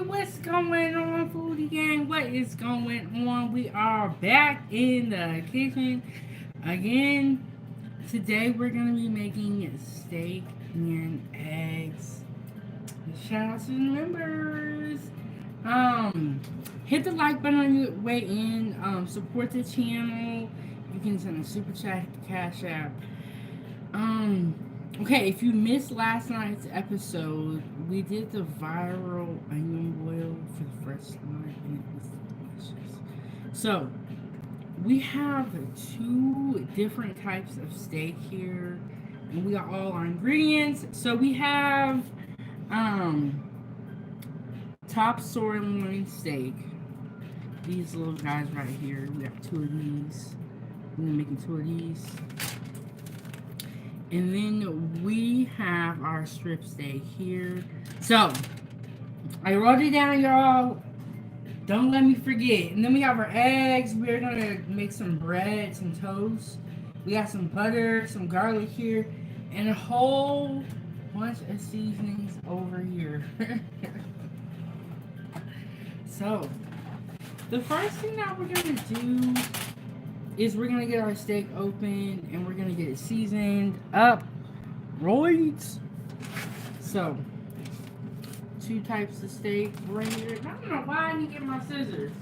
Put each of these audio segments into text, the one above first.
what's going on, Foodie Gang? What is going on? We are back in the kitchen again. Today we're gonna be making steak and eggs. Shout out to the members. Um, Hit the like button on your way in. Support the channel. You can send a super chat, hit the cash app. Um, okay, if you missed last night's episode, we did the viral onion boil for the first time, and it was delicious. So, we have two different types of steak here, and we got all our ingredients. So, we have um, top sirloin steak. These little guys right here. We have two of these. We're making two of these. And then we have our strip steak here. So, I wrote it down, y'all. Don't let me forget. And then we have our eggs. We're going to make some bread, some toast. We got some butter, some garlic here, and a whole bunch of seasonings over here. So, the first thing that we're going to do is we're gonna get our steak open and we're gonna get it seasoned up. Right. So, two types of steak right here. I don't know why I didn't get my scissors.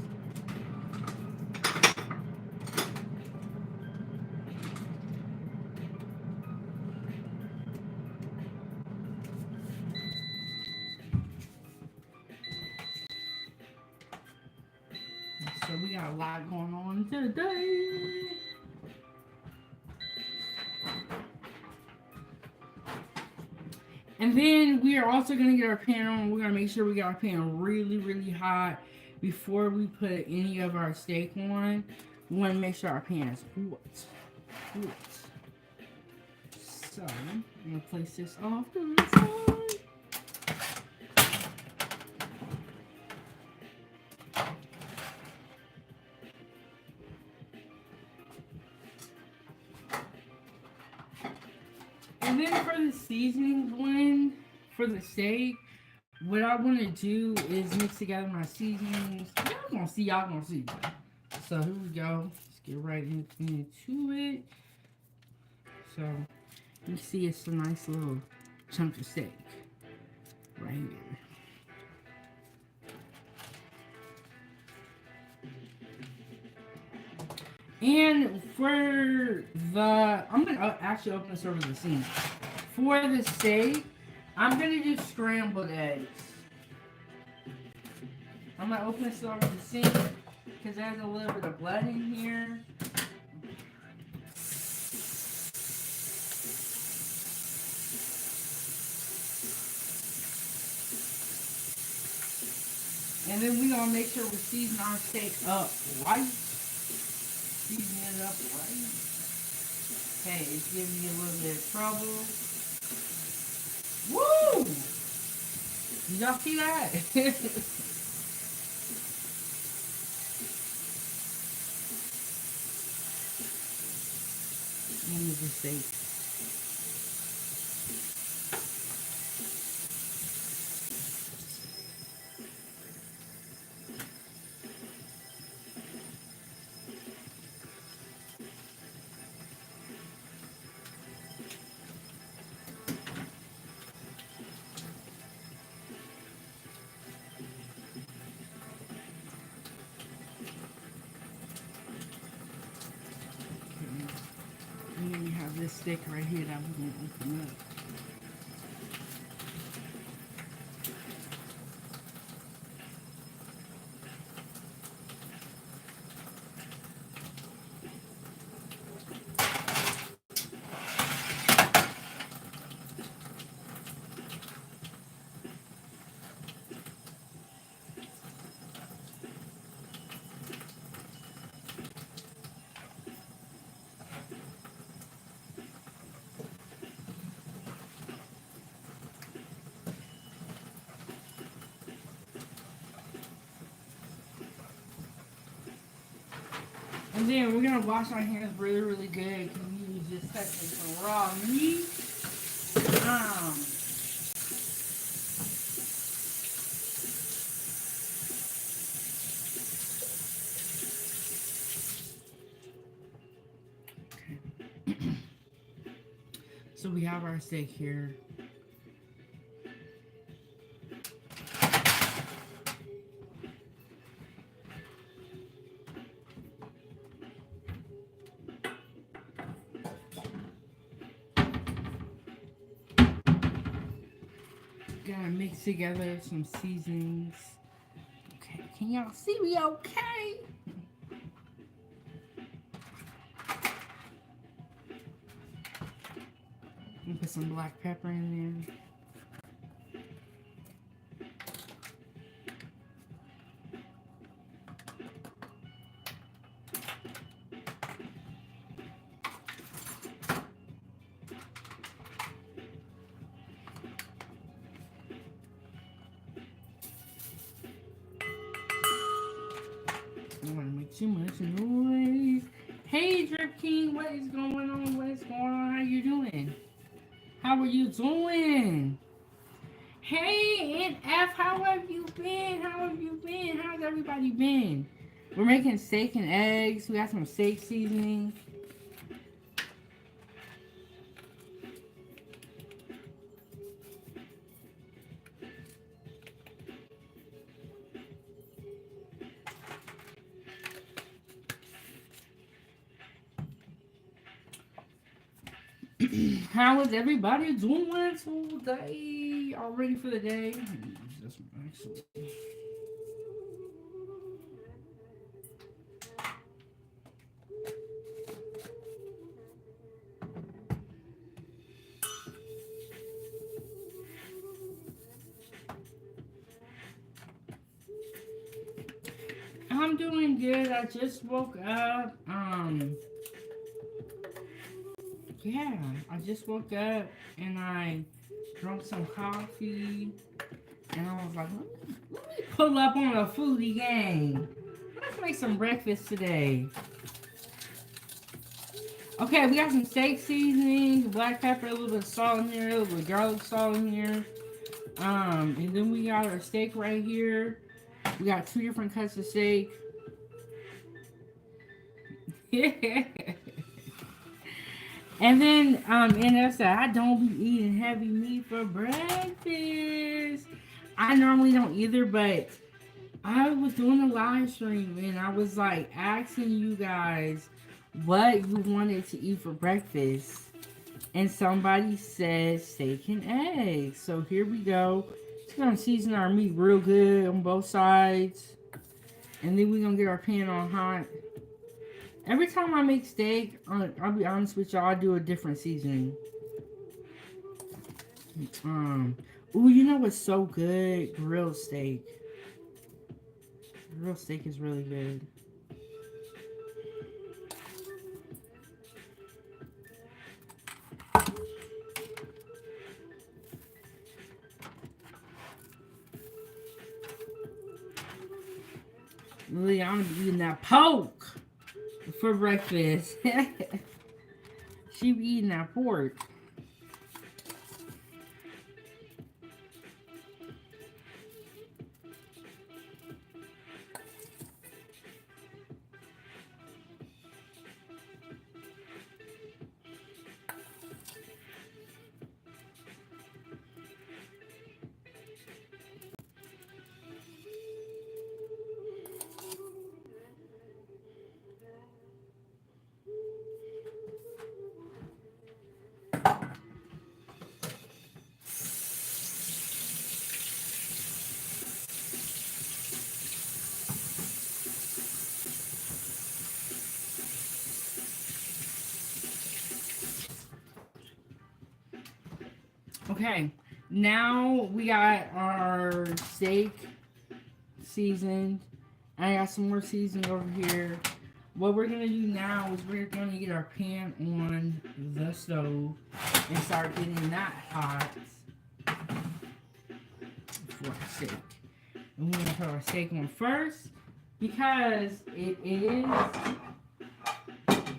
So we got a lot going on today. And then we are also going to get our pan on. We're going to make sure we get our pan really, really hot before we put any of our steak on. We want to make sure our pan is hot. So, I'm going to place this off to the side. And then for the seasoning blend for the steak, what I want to do is mix together my seasonings. Y'all gonna see. So here we go. Let's get right into it. So you see it's a nice little chunk of steak right here. And for the, I'm going to actually open this over the sink. For the steak, I'm going to do scrambled eggs. I'm going to open this over the sink because there's a little bit of blood in here. And then we're going to make sure we season our steak up right. Season it up right. Okay, it's giving me a little bit of trouble. Woo! Did y'all see that? Let me just say. And then we have this stick right here that we're going to open up. And then we're going to wash our hands really, really good because we was just touching some raw meat. So we have our steak here. Gotta mix together some seasonings. Okay, can y'all see me okay? Put some black pepper in there. I don't want to make too much noise. Hey, Drip King, what is going on? What is going on? How you doing? How are you doing? Hey, Aunt F, how have you been? How have you been? How's everybody been? We're making steak and eggs. We got some steak seasoning. How is everybody doing today? All ready for the day? I'm doing good. I just woke up. Yeah, I just woke up and I drank some coffee and I was like, let me pull up on a foodie gang. Let's make some breakfast today. Okay, we got some steak seasonings, black pepper, a little bit of salt in here, a little bit of garlic salt in here. And then we got our steak right here. We got 2 different cuts of steak. Yeah. And then, and I said, I don't be eating heavy meat for breakfast. I normally don't either, but I was doing a live stream and I was like asking you guys what you wanted to eat for breakfast. And somebody said steak and eggs. So here we go. Just gonna season our meat real good on both sides. And then we're gonna get our pan on hot. Every time I make steak, I'll be honest with y'all, I do a different seasoning. Ooh, you know what's so good? Grilled steak. Grilled steak is really good. Liliana be eating that pork for breakfast. She be eating that pork. Okay, now we got our steak seasoned. I got some more seasoning over here. What we're going to do now is we're going to get our pan on the stove and start getting that hot for our steak. And we're going to put our steak on first because it is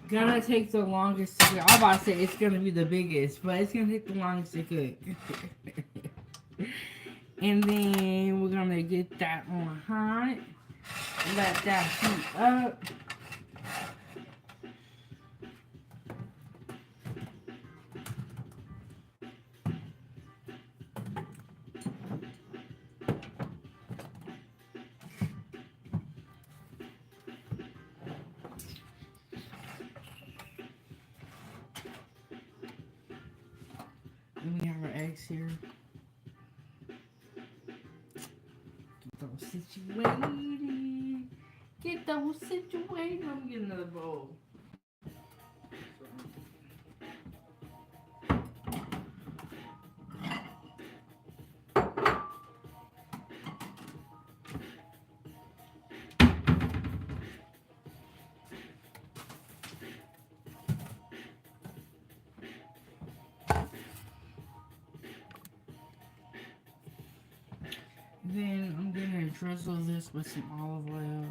gonna take the longest to cook. I'm about to say it's gonna be the biggest, but it's gonna take the longest to cook. And then we're gonna get that on hot. Let that heat up. And we have our eggs here. Get those situated. Get those situated. Let me get another bowl. Then I'm gonna drizzle this with some olive oil.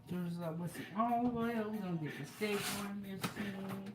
Drizzle up with some olive oil. We're gonna get the steak on here soon.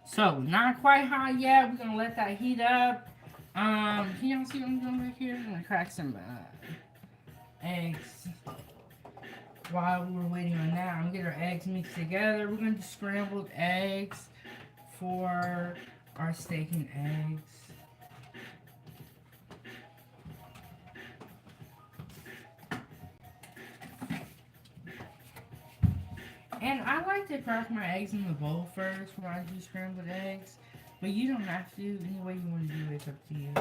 So, not quite hot yet. We're gonna let that heat up. Can y'all see what I'm doing back here? I'm gonna crack some eggs. While we're waiting on that, I'm gonna get our eggs mixed together. We're gonna do scrambled eggs for our steak and eggs. And I like to crack my eggs in the bowl first when I do scrambled eggs. But you don't have to. Any way you want to do it, it's up to you.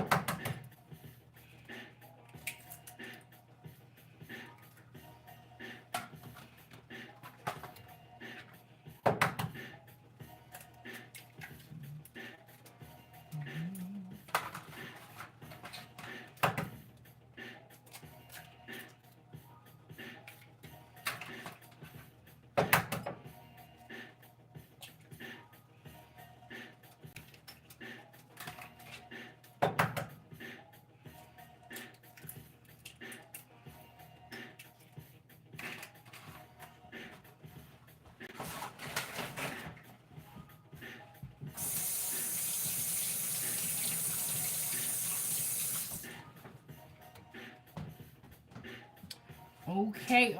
Okay.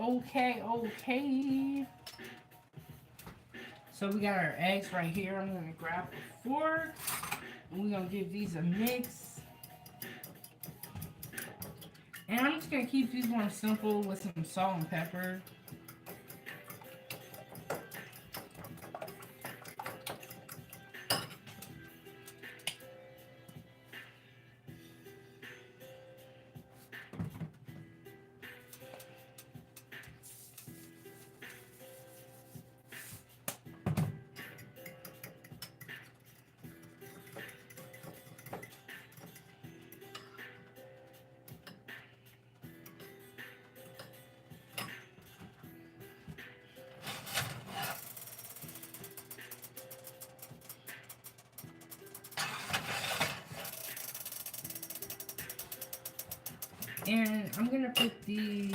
So we got our eggs right here. I'm gonna grab a fork and we're gonna give these a mix. And I'm just gonna keep these ones simple with some salt and pepper. And I'm gonna put these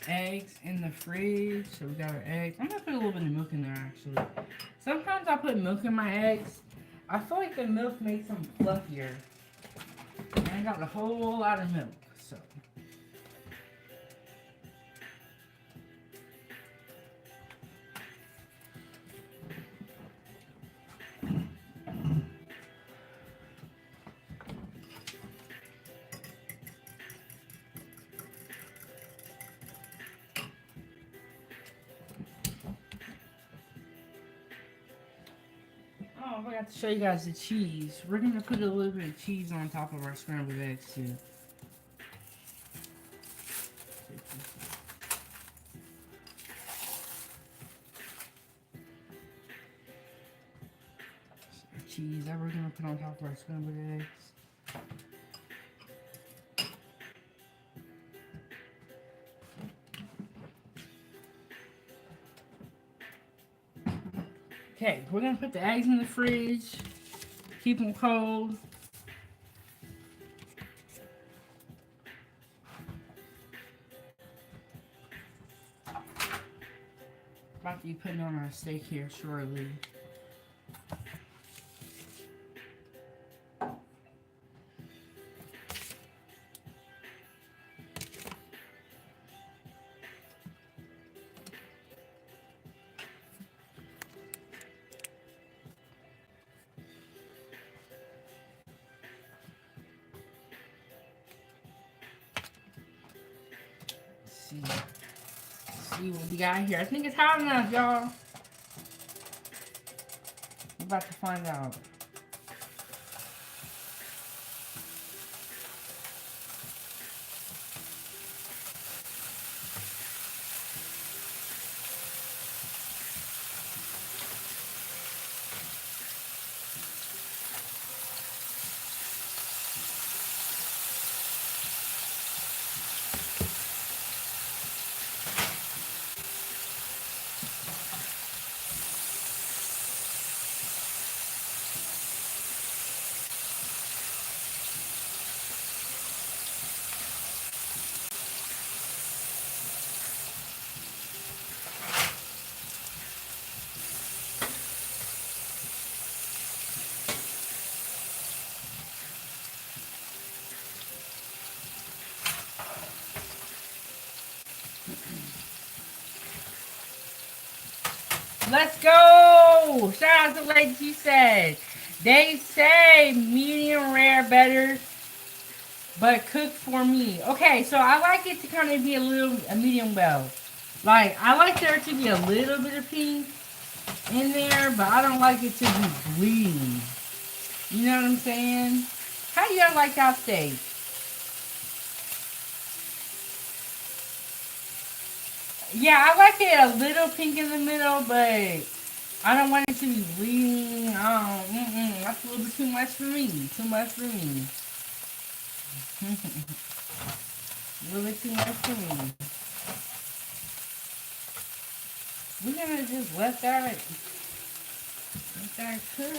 eggs in the fridge. So we got our eggs. I'm gonna put a little bit of milk in there actually. Sometimes I put milk in my eggs. I feel like the milk makes them fluffier. And I got a whole lot of milk, so. Oh, I forgot to show you guys the cheese. We're going to put a little bit of cheese on top of our scrambled eggs too. Cheese that we're going to put on top of our scrambled eggs. Okay, we're going to put the eggs in the fridge, keep them cold. about to be putting on our steak here shortly. See what we got here. I think it's hot enough, y'all. We're about to find out. Let's go! Shout out to Lady G said. They say medium rare better, but cook for me. Okay, so I like it to kind of be a medium well. Like, I like there to be a little bit of pink in there, but I don't like it to be bleeding. You know what I'm saying? How do y'all like y'all steak? Yeah, I like it a little pink in the middle, but I don't want it to be bleeding. That's a little bit too much for me. Too much for me. A little bit too much for me. We're gonna just let that cook.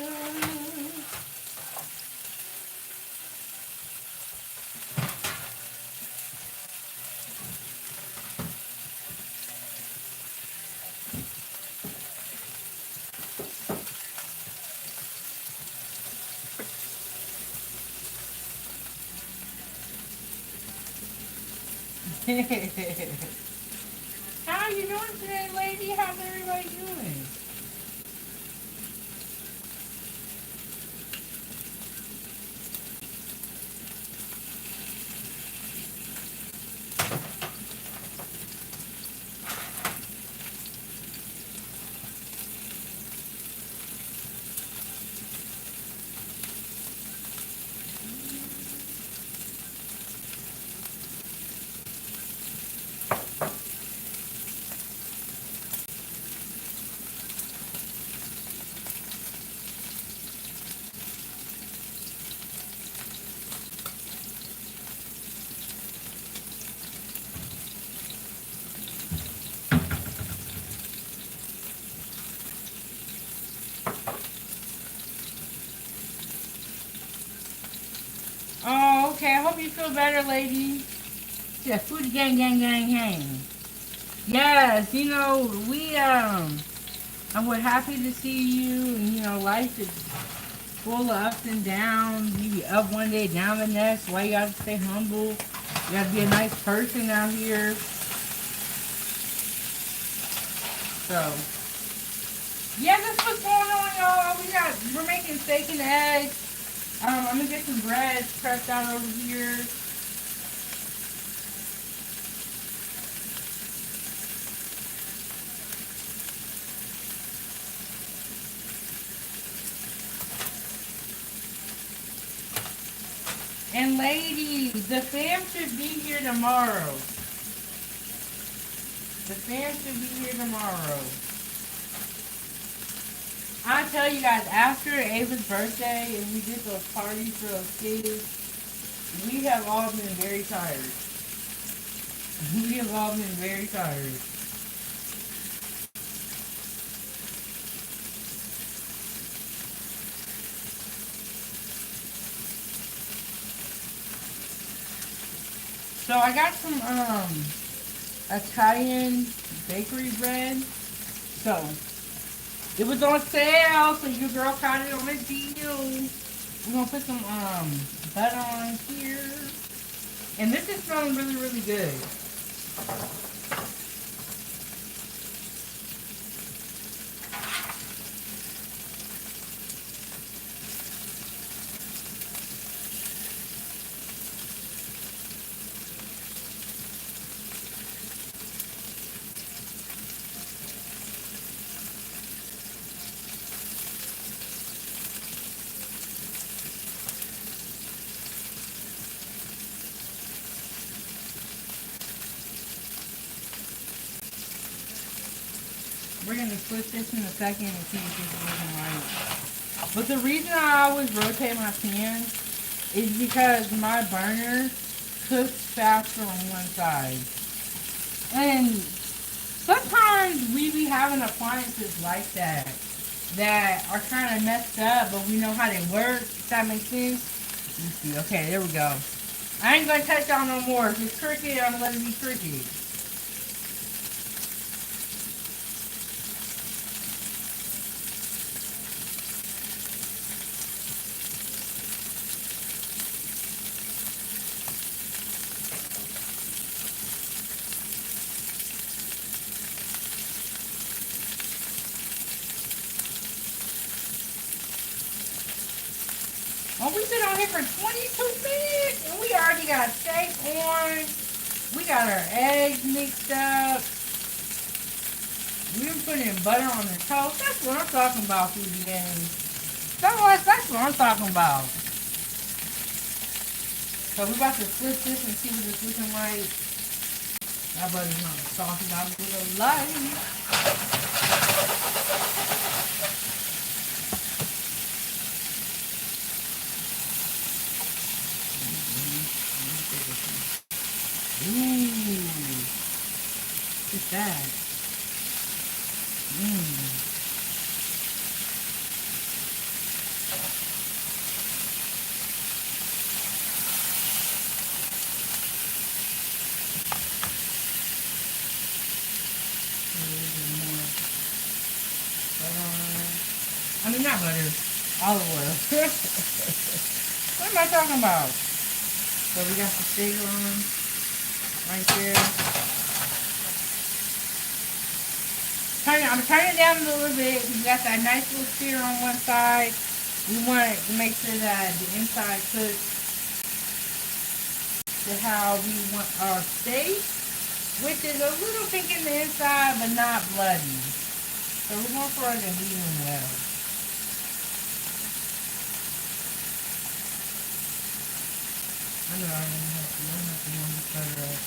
How are you doing today, lady? How's everybody doing? Oh, okay. I hope you feel better, lady. Yeah, food gang, gang, gang, gang. Yes, you know, we're happy to see you. And, you know, life is full of ups and downs. You be up one day, down the next. Why you gotta stay humble? You gotta be a nice person out here. So, yeah, that's what's going on, y'all. We're making steak and eggs. I'm gonna get some bread pressed out over here. And ladies, the fam should be here tomorrow. The fam should be here tomorrow. I tell you guys, after Ava's birthday and we did those parties for those kids, we have all been very tired. We have all been very tired. So I got some Italian bakery bread. So, it was on sale, so your girl caught it on a deal. We're gonna put some butter on here. And this is smelling really, really good. We're going to switch this in a second and see if this is looking right. But the reason I always rotate my pan is because my burner cooks faster on one side. And sometimes we be having appliances like that are kind of messed up, but we know how they work. Does that make sense? Let me see. Okay, there we go. I ain't going to touch y'all no more. If it's crooked, I'm going to let it be crooked. Oh, we've been on here for 22 minutes, and we already got steak on. We got our eggs mixed up. We're putting butter on the toast. That's what I'm talking about, foodie games. That's what I'm talking about. So we're about to flip this and see what it's looking like. That butter's not as soft as I would have liked. Ooh, look at that. I mean, not butter, olive oil. What am I talking about? So we got the steak on right there. I'm turning it down a little bit. We got that nice little sear on one side. We want to make sure that the inside cooks to how we want our steak, which is a little pink in the inside, but not bloody. So we're going for it to medium well. I know I don't have to warm this butter up.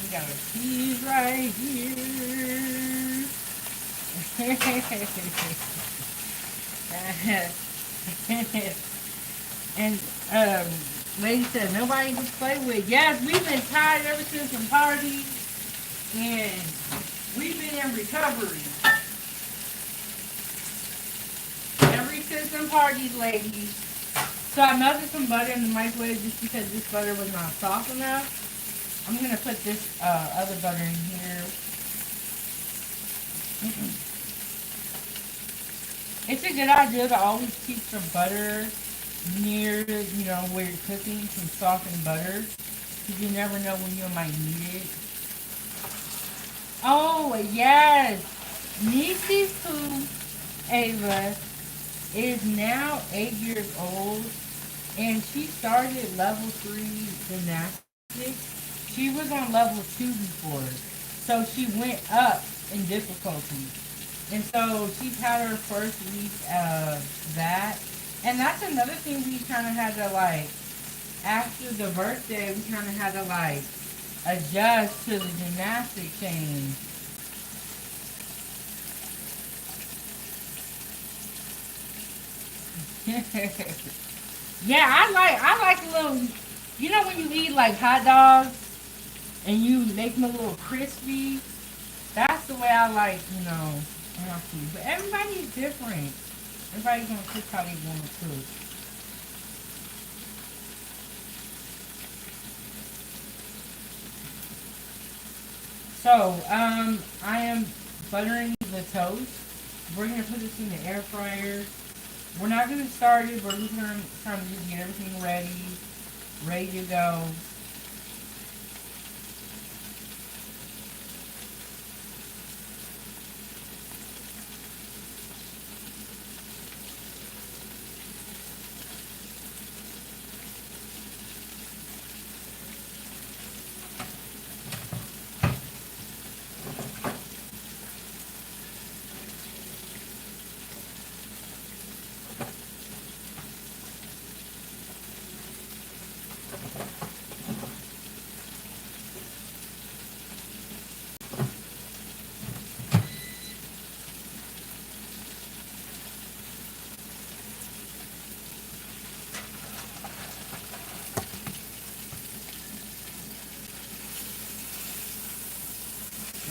We got our cheese right here. And lady said nobody to play with. Yes, we've been tired ever since some parties, and we've been in recovery ever since some parties, ladies. So I melted some butter in the microwave just because this butter was not soft enough. I'm going to put this other butter in here. It's a good idea to always keep some butter near, you know, where you're cooking, some softened butter, because you never know when you might need it. Oh, yes. Tsp Ava is now 8 years old, and she started level 3 gymnastics. She was on level 2 before, so she went up in difficulty. And so she's had her first week of that. And that's another thing we kind of had to, like, after the birthday, we kind of had to, like, adjust to the gymnastic change. Yeah, I like a little. You know when you eat like hot dogs and you make them a little crispy. That's the way I like, my food. But everybody's different. Everybody's gonna cook how they want to cook. So, I am buttering the toast. We're gonna put this in the air fryer. We're not gonna start it, but we're gonna try to just get everything ready to go.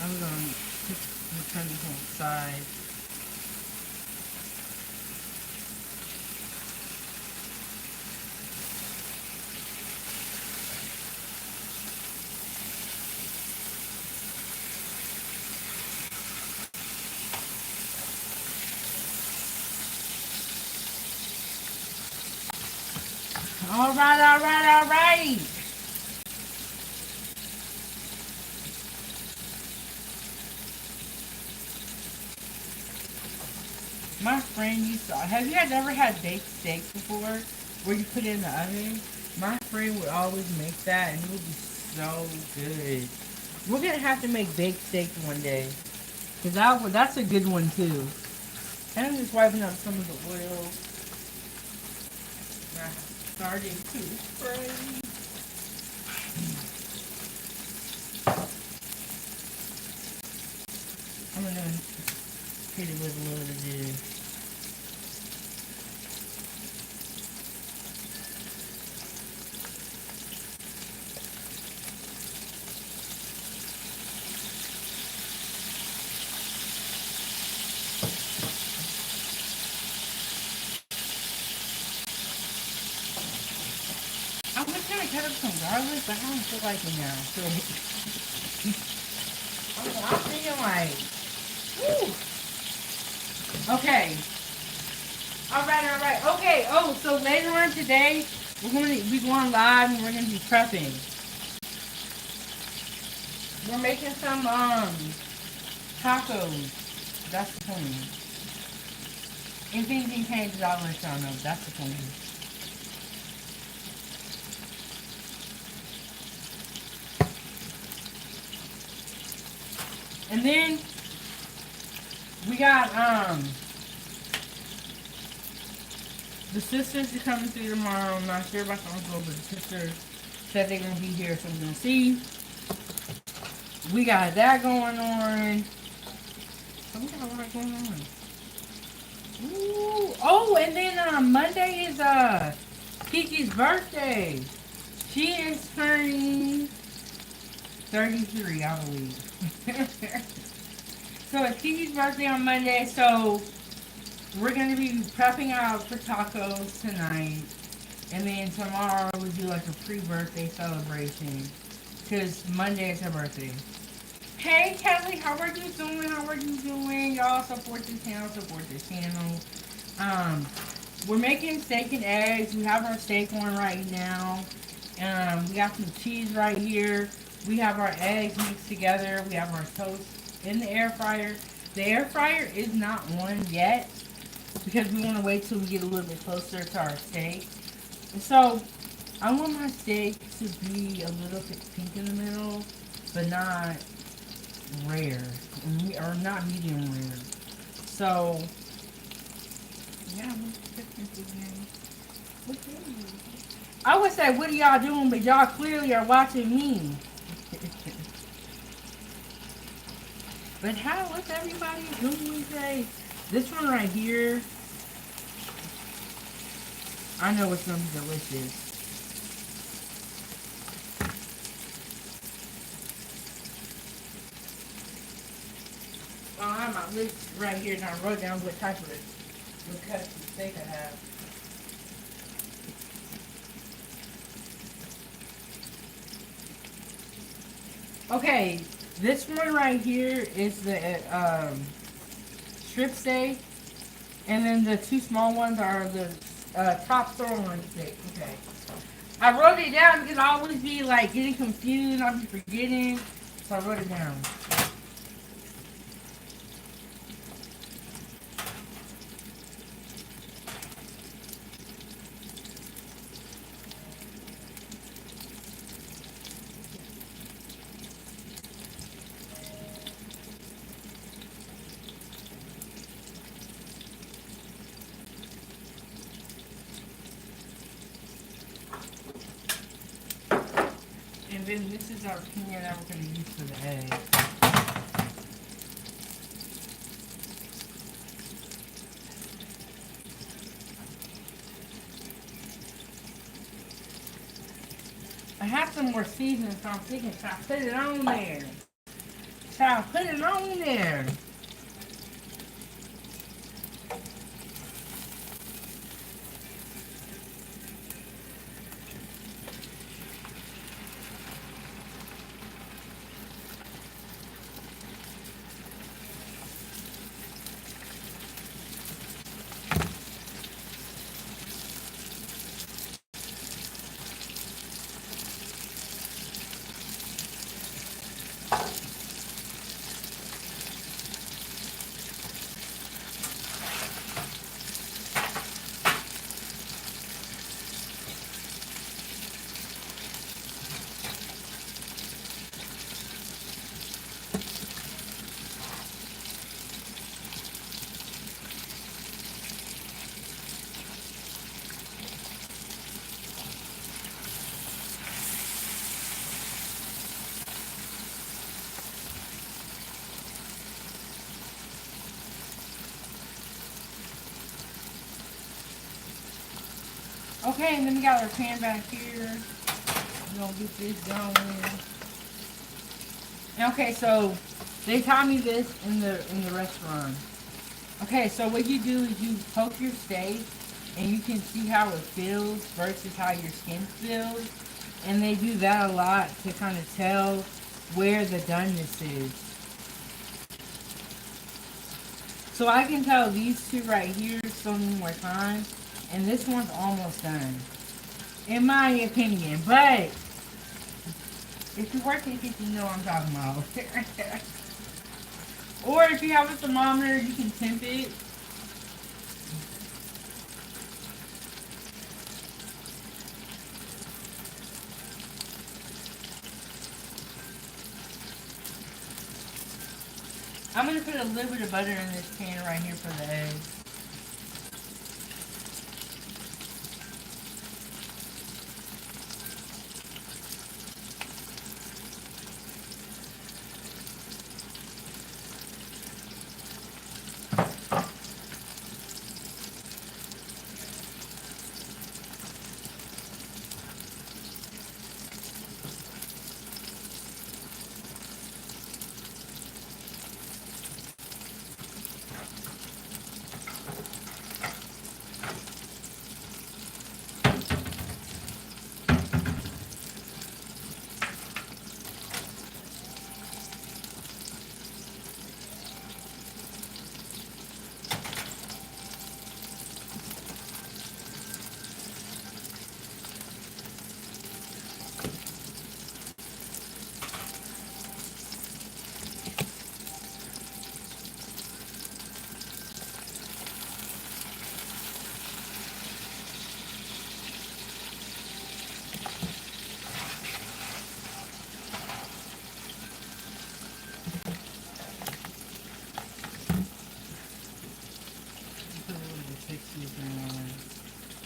I'm gonna turn this on the side. All right, all right, all right. My friend used to. Have you guys ever had baked steaks before, where you put it in the oven? My friend would always make that, and it would be so good. We're gonna have to make baked steaks one day, cause that's a good one too. And I'm just wiping up some of the oil. I started to spray. I'm gonna hit it with a little bit of this. I was trying to cut up some garlic, but I don't feel like it now. So I'm thinking like, whew. Okay. All right, all right. Okay. Oh, so later on today, we're going to be going live and we're going to be prepping. We're making some tacos. That's the plan. If anything changes, I'll let y'all know. That's the plan. And then we got the sisters are coming through tomorrow. I'm not sure about the uncle, but the sisters said they're gonna be here, so we're gonna see. We got that going on. So we got a lot going on. Ooh. Oh, and then Monday is Kiki's birthday. She is turning 33, I believe. So it's Kiki's birthday on Monday, so we're going to be prepping out for tacos tonight. And then tomorrow we'll do like a pre-birthday celebration. Because Monday is her birthday. Hey Kelly, how are you doing? How are you doing? Y'all support this channel, support this channel. We're making steak and eggs. We have our steak on right now. We got some cheese right here. We have our eggs mixed together. We have our toast in the air fryer. The air fryer is not on yet because we want to wait till we get a little bit closer to our steak. And so I want my steak to be a little bit pink in the middle, but not rare, or not medium rare. So yeah, I would say, what are y'all doing? But y'all clearly are watching me. But what's everybody doing today? This one right here, I know it's gonna be delicious. Oh, I have my list right here and I wrote down what type of cut of steak I have. Okay, this one right here is the strip steak, and then the two small ones are the top sirloin steak. Okay, I wrote it down because I always be like getting confused. I'll be forgetting, so I wrote it down. And then this is our pan that we're going to use for the egg. I have some more seasoning, so I'm thinking, should I put it on there? Should I put it on there? Okay, and then we got our pan back here. We're gonna get this going. Okay, so they taught me this in the restaurant. Okay, so what you do is you poke your steak and you can see how it feels versus how your skin feels. And they do that a lot to kind of tell where the doneness is. So I can tell these two right here still need more time. And this one's almost done. In my opinion. But if you work in the kitchen, you know what I'm talking about. Or if you have a thermometer, you can temp it. I'm going to put a little bit of butter in this pan right here for the eggs.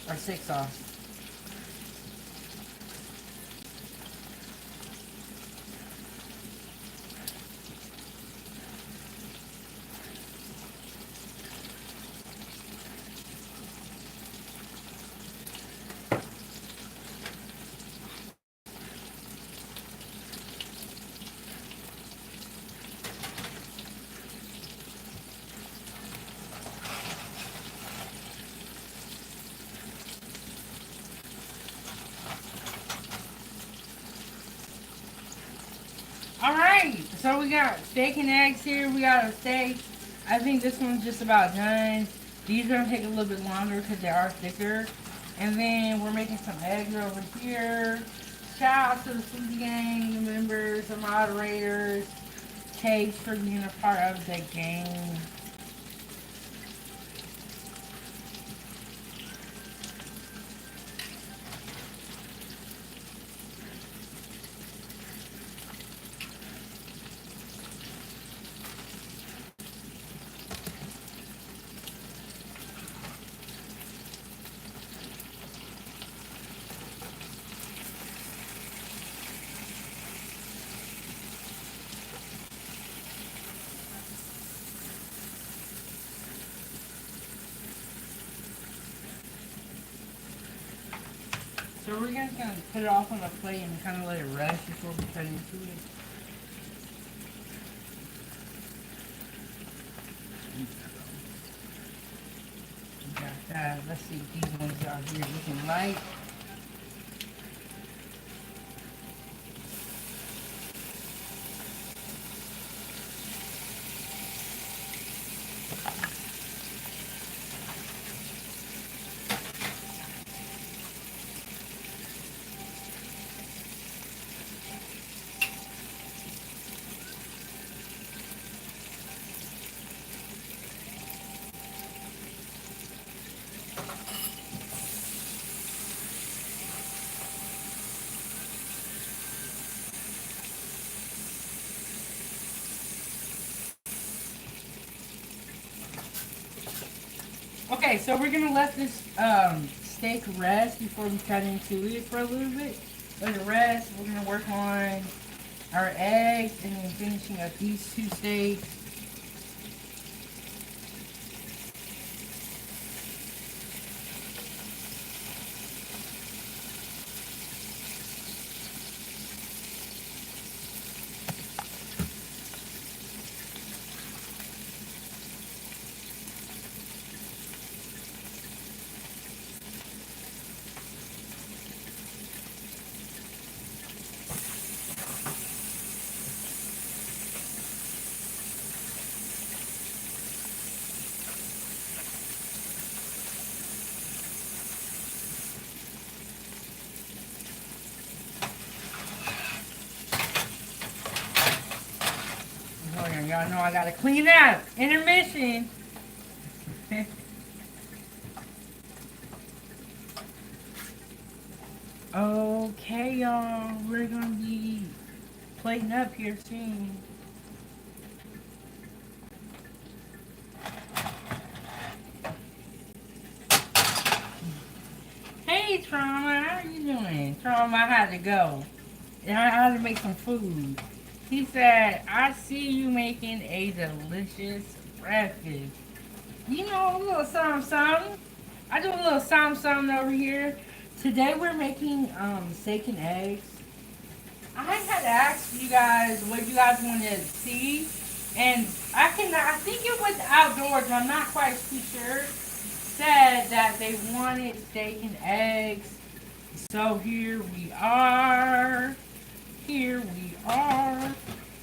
Or 6 sauce. Alright, so we got steak and eggs here. We got a steak. I think this one's just about done. These are going to take a little bit longer because they are thicker. And then we're making some eggs over here. Shout out to the Foodie Gang, the members, the moderators. Tapes for being a part of the game. So we're just going to put it off on the plate and kind of let it rest before we cut into it. We got that. Let's see if these ones out here looking light. Okay, so we're going to let this steak rest before we cut into it for a little bit. Let it rest. We're going to work on our eggs and then finishing up these two steaks. Y'all know I gotta clean up. Intermission. Okay, y'all. We're gonna be plating up here soon. Hey, Trauma. How are you doing? Trauma, I had to go. And I had to make some food. He said, I see you making a delicious breakfast. You know, a little something, something. I do a little something, something over here. Today we're making steak and eggs. I had to ask you guys what you guys wanted to see. And I think it was outdoors, I'm not quite too sure. Said that they wanted steak and eggs. So here we are. Here we are.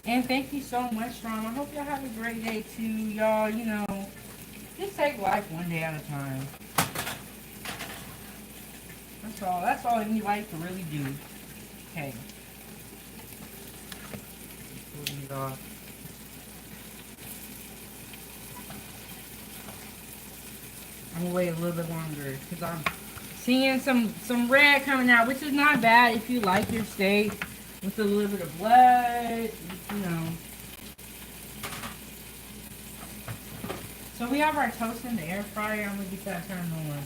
And thank you so much, Ron. I hope y'all have a great day too. Y'all, you know, just take life one day at a time. That's all anybody can really do. Okay. I'm gonna wait a little bit longer because I'm seeing some red coming out, which is not bad if you like your steak with a little bit of blood, you know. So we have our toast in the air fryer. I'm gonna get that turned on.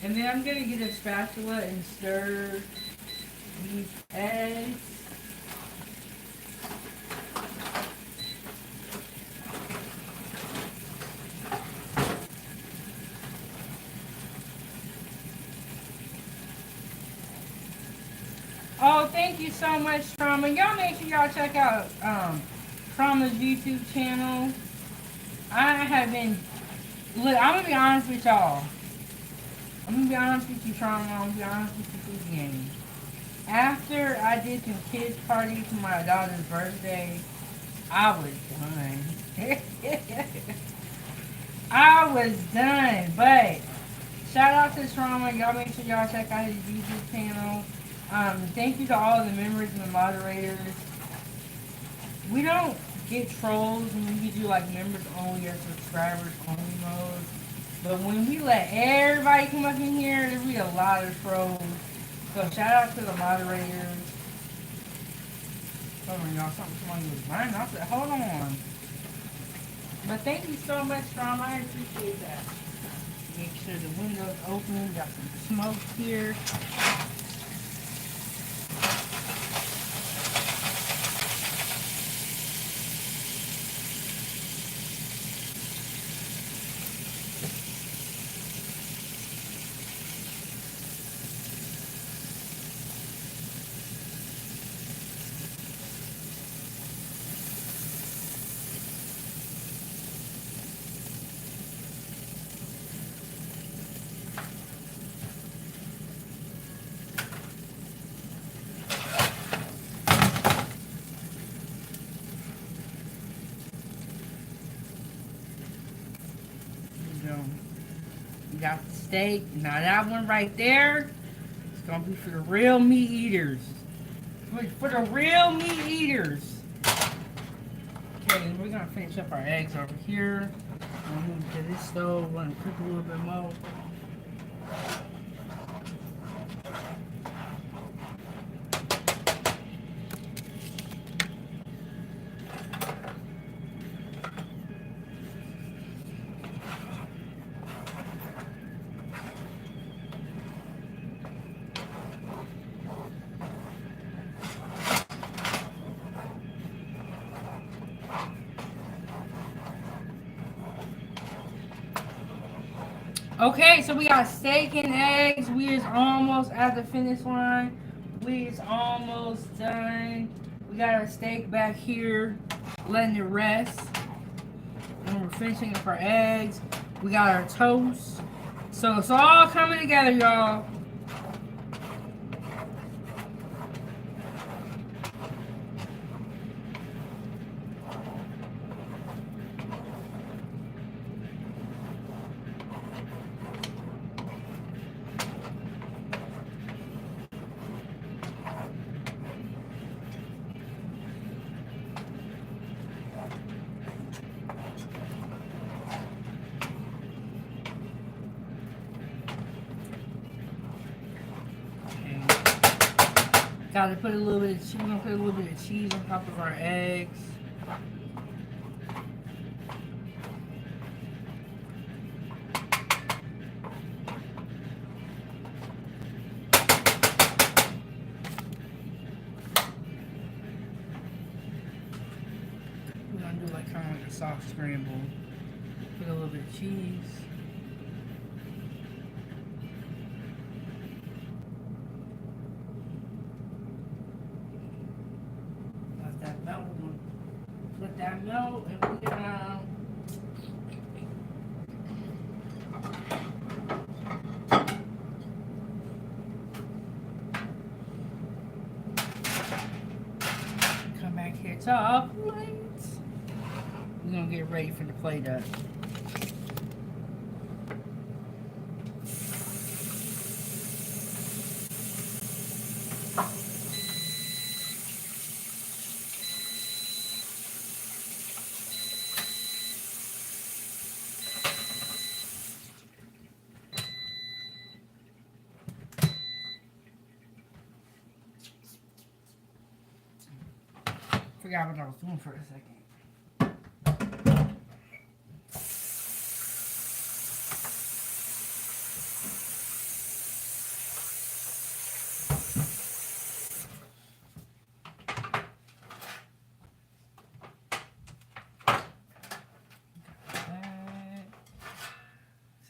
And then I'm gonna get a spatula and stir these eggs. Oh, thank you so much, Trauma. Y'all make sure y'all check out Trauma's YouTube channel. I have been, look, I'm gonna be honest with y'all. I'm gonna be honest with you, Trauma. I'm gonna be honest with you, food gang. After I did some kids party for my daughter's birthday, I was done. I was done. But shout out to Trauma. Y'all make sure y'all check out his YouTube channel. Thank you to all the members and the moderators. We don't get trolls when we do like members only or subscribers only mode. But when we let everybody come up in here, there'll be a lot of trolls. So shout out to the moderators. Hold on, y'all. Something was burning. I said, hold on. But thank you so much, Trauma. I appreciate that. Make sure the window's open. Got some smoke here. We got the steak. Now that one right there, it's gonna be for the real meat eaters. For the real meat eaters. Okay, we're gonna finish up our eggs over here. We'll move to this stove. We're gonna cook a little bit more. Okay, so we got steak and eggs. We is almost at the finish line. We is almost done. We got our steak back here, letting it rest. And we're finishing up our eggs. We got our toast. So it's all coming together, y'all. Gotta put a little bit of cheese. We're gonna put a little bit of cheese on top of our eggs. We're gonna do like kind of like a soft scramble. Put a little bit of cheese. Let that melt, and we're gonna come back here to our plate. We're gonna get ready for the plate up. Forgot what I was doing for a second.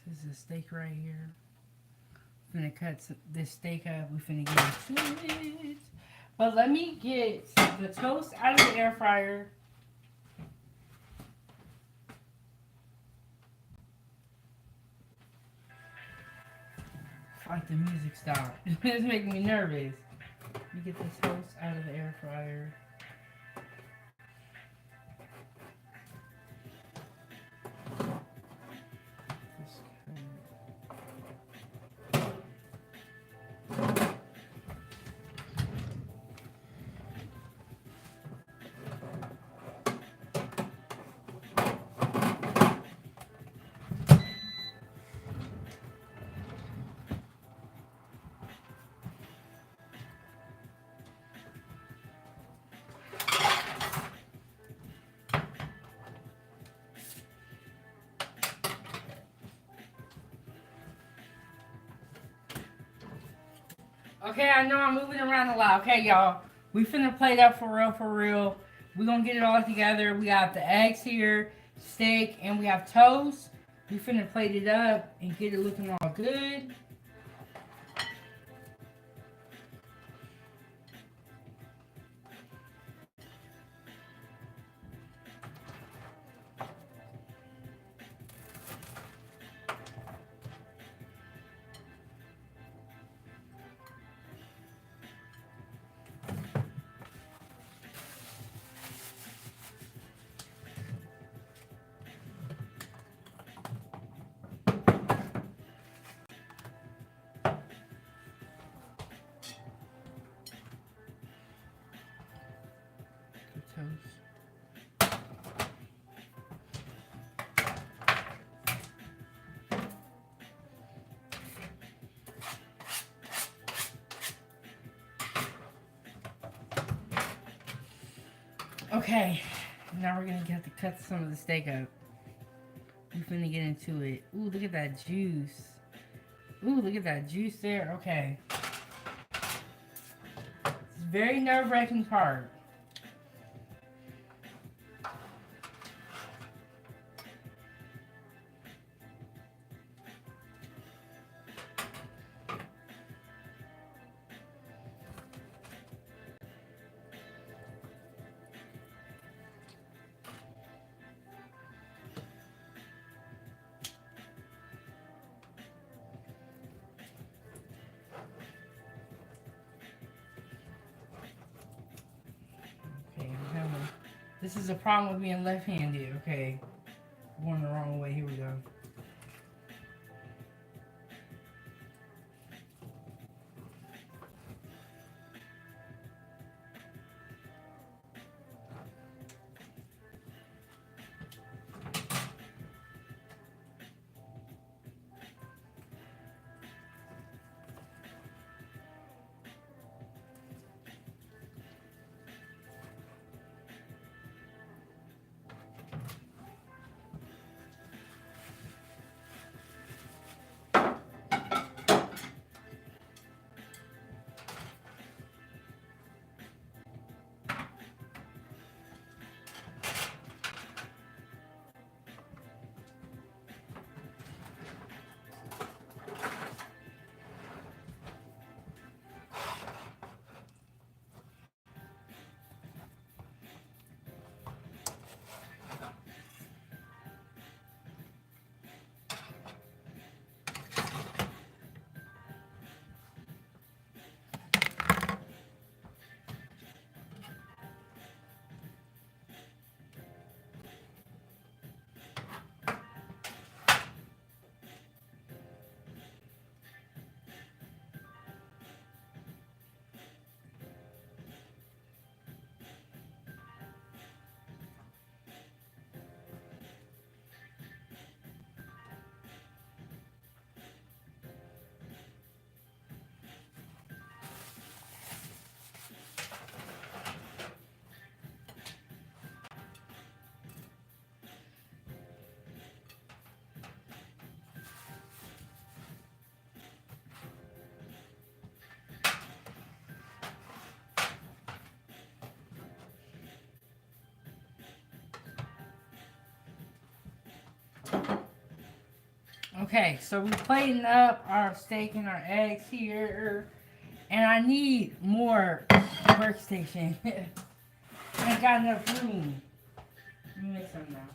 This is the steak right here. I'm gonna cut this steak up. We're finna get into it. But let me get the toast out of the air fryer. Like the music stopped. It's making me nervous. Let me get this toast out of the air fryer. Okay, I know I'm moving around a lot. Okay, y'all. We finna plate up for real, for real. We're gonna get it all together. We got the eggs here, steak, and we have toast. We finna plate it up and get it looking all good. Toast. Okay, now we're gonna have to cut some of the steak up. We're finna get into it. Ooh, look at that juice. Ooh, look at that juice there. Okay. It's a very nerve-wracking part. This is a problem with being left-handed. Okay, going the wrong way. Here we go. Okay, so we're plating up our steak and our eggs here. And I need more workstation. I ain't got enough room. Let me make some now.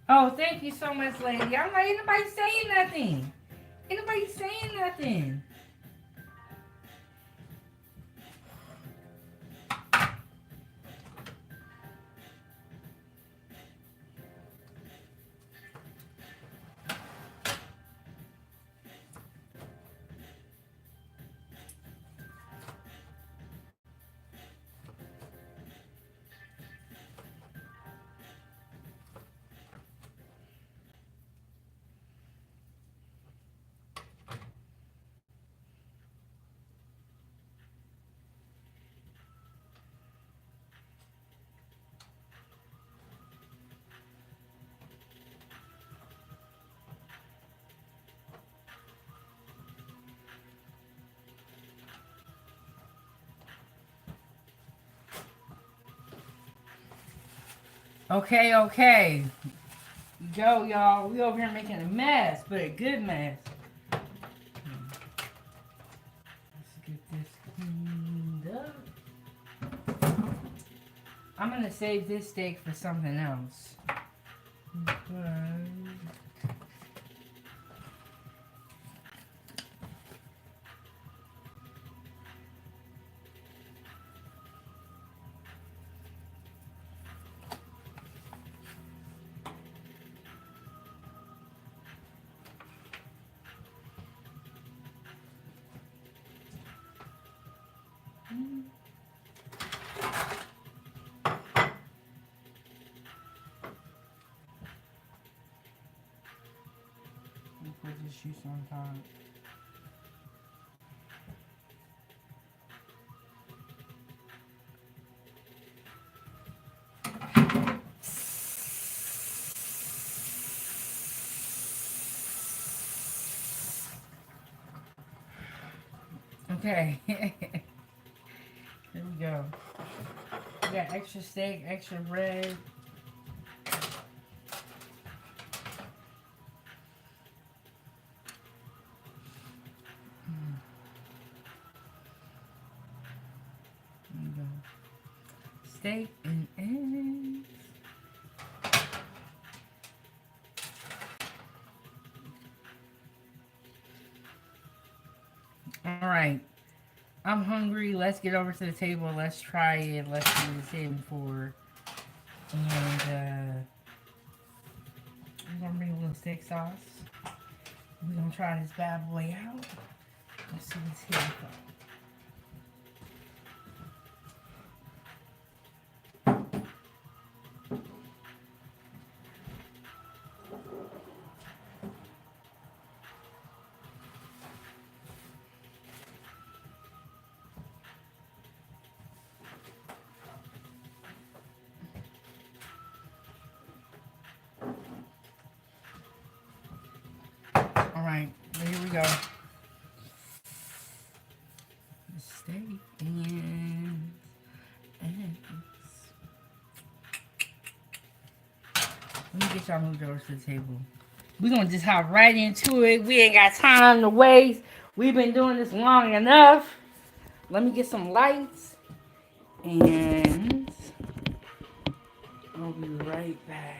Oh, thank you so much, lady. I'm like, ain't nobody saying nothing. Ain't nobody saying nothing. Okay, okay. Go, y'all. We over here making a mess, but a good mess. Let's get this cleaned up. I'm gonna save this steak for something else. Put this juice on top. Okay. Here we go. We got extra steak, extra bread. There we go. Steak and eggs. Alright. I'm hungry. Let's get over to the table. Let's try it. Let's see what it's in for. And I'm gonna bring a little steak sauce. We're gonna try this bad boy out. Let's see what's here for. Alright, here we go. The steak and eggs. Let me get y'all moved over to the table. We're gonna just hop right into it. We ain't got time to waste. We've been doing this long enough. Let me get some lights. And I'll be right back.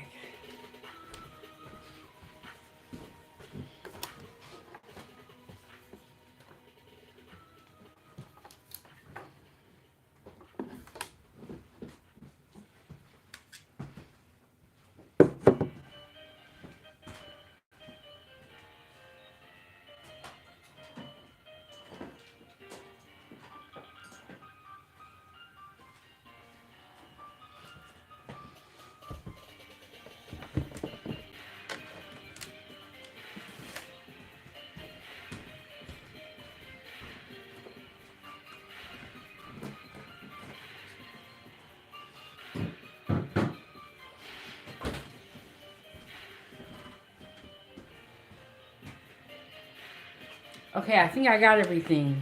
Okay, I think I got everything.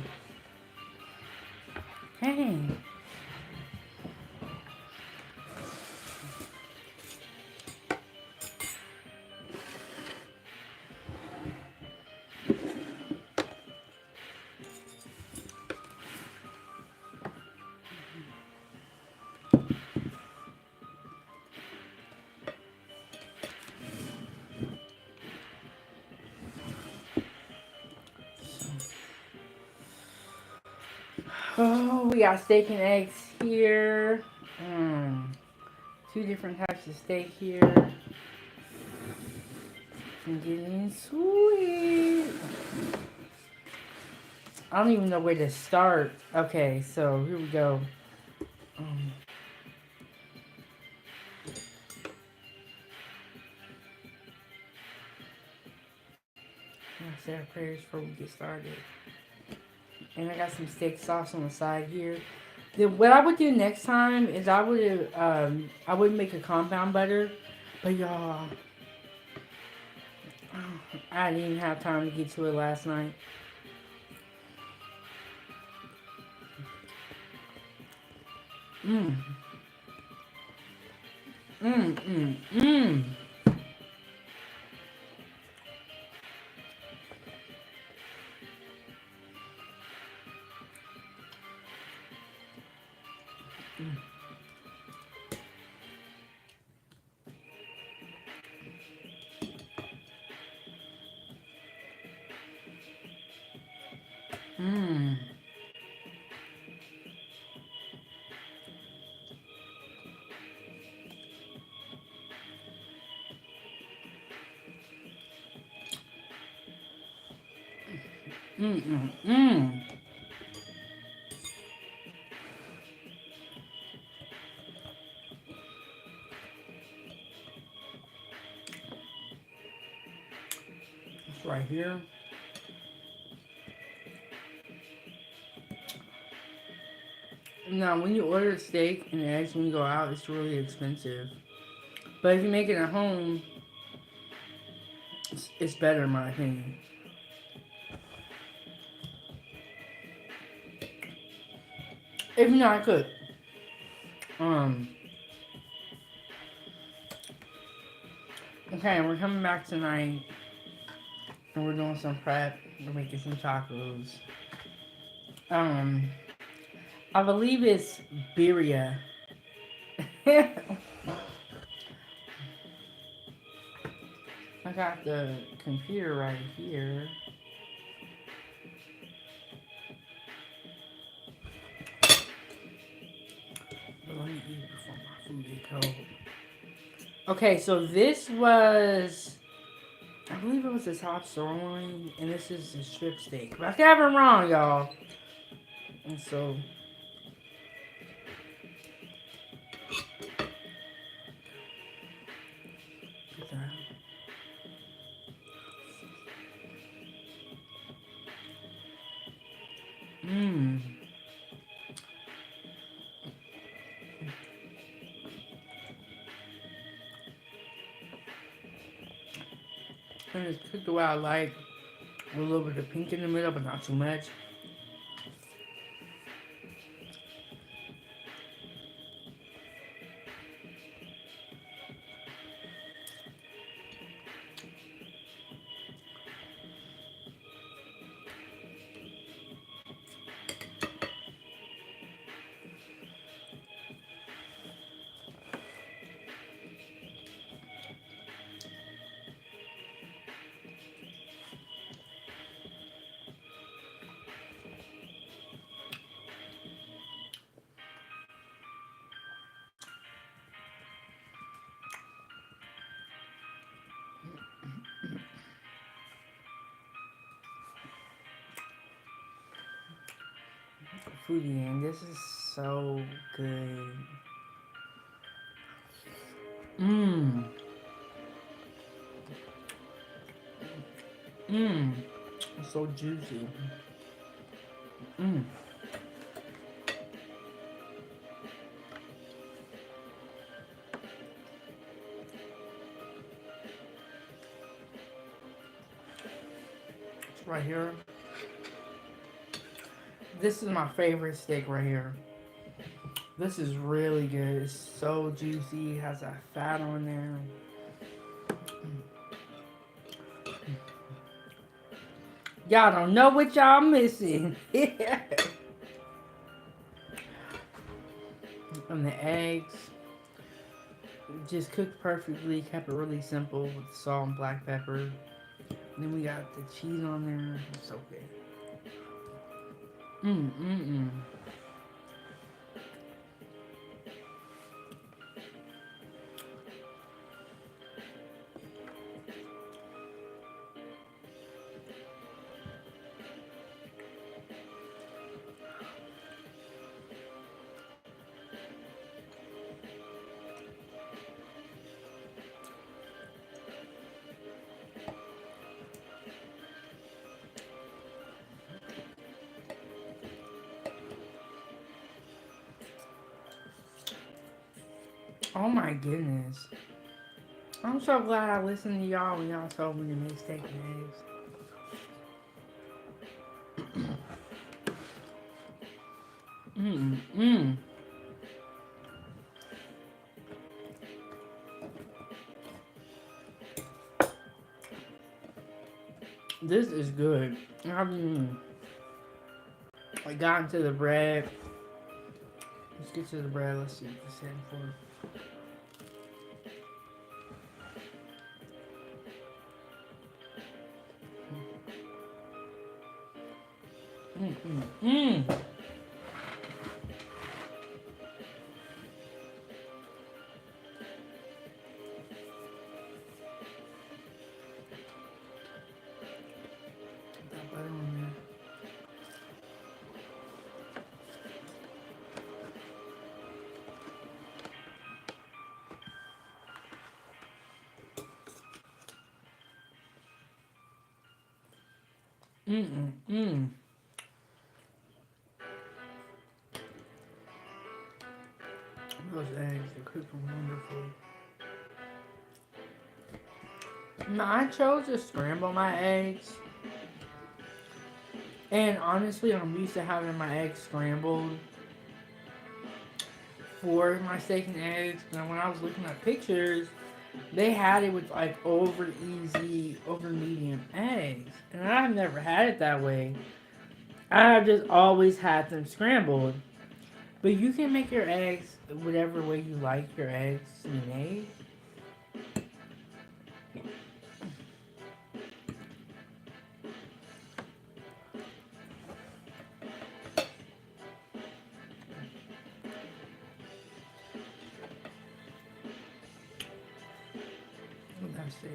Hey. Oh, we got steak and eggs here. Two different types of steak here. I'm getting sweet. I don't even know where to start. Okay, so here we go. I'll say our prayers before we get started. And I got some steak sauce on the side here. Then what I would do next time is I would make a compound butter, but y'all, I didn't even have time to get to it last night. Mmm. Mmm, mmm, mmm. Mmm. Mmm, mmm, mmm. It's right here. Now, when you order steak and eggs when you go out, it's really expensive. But if you make it at home, it's better in my opinion. If not, I could. Okay, we're coming back tonight, and we're doing some prep. We're making some tacos. I believe it's birria. I got the computer right here. But let me eat before my food gets cold. Okay, so this was, I believe it was the top sirloin, and this is the strip steak. But I could have it wrong, y'all. And so, mmm. And it's cooked the way I like, with a little bit of pink in the middle, but not too much. Foodie, and this is so good. Mmm. Mmm. It's so juicy. Mmm. It's right here. This is my favorite steak right here. This is really good. It's so juicy. It has that fat on there. Y'all don't know what y'all missing. And the eggs just cooked perfectly. Kept it really simple with salt and black pepper. And then we got the cheese on there. It's so good. Mmm, mmm, mmm. Oh my goodness. I'm so glad I listened to y'all when y'all told me to make steak and eggs. This is good. I got into the bread. Let's get to the bread. Let's see what this is for. That butter on there. Those eggs are cooking wonderfully. Now, I chose to scramble my eggs. And honestly, I'm used to having my eggs scrambled for my steak and eggs. And when I was looking at pictures, they had it with like over medium eggs. And I've never had it that way. I've just always had them scrambled. But you can make your eggs whatever way you like your eggs to be made. Let's see.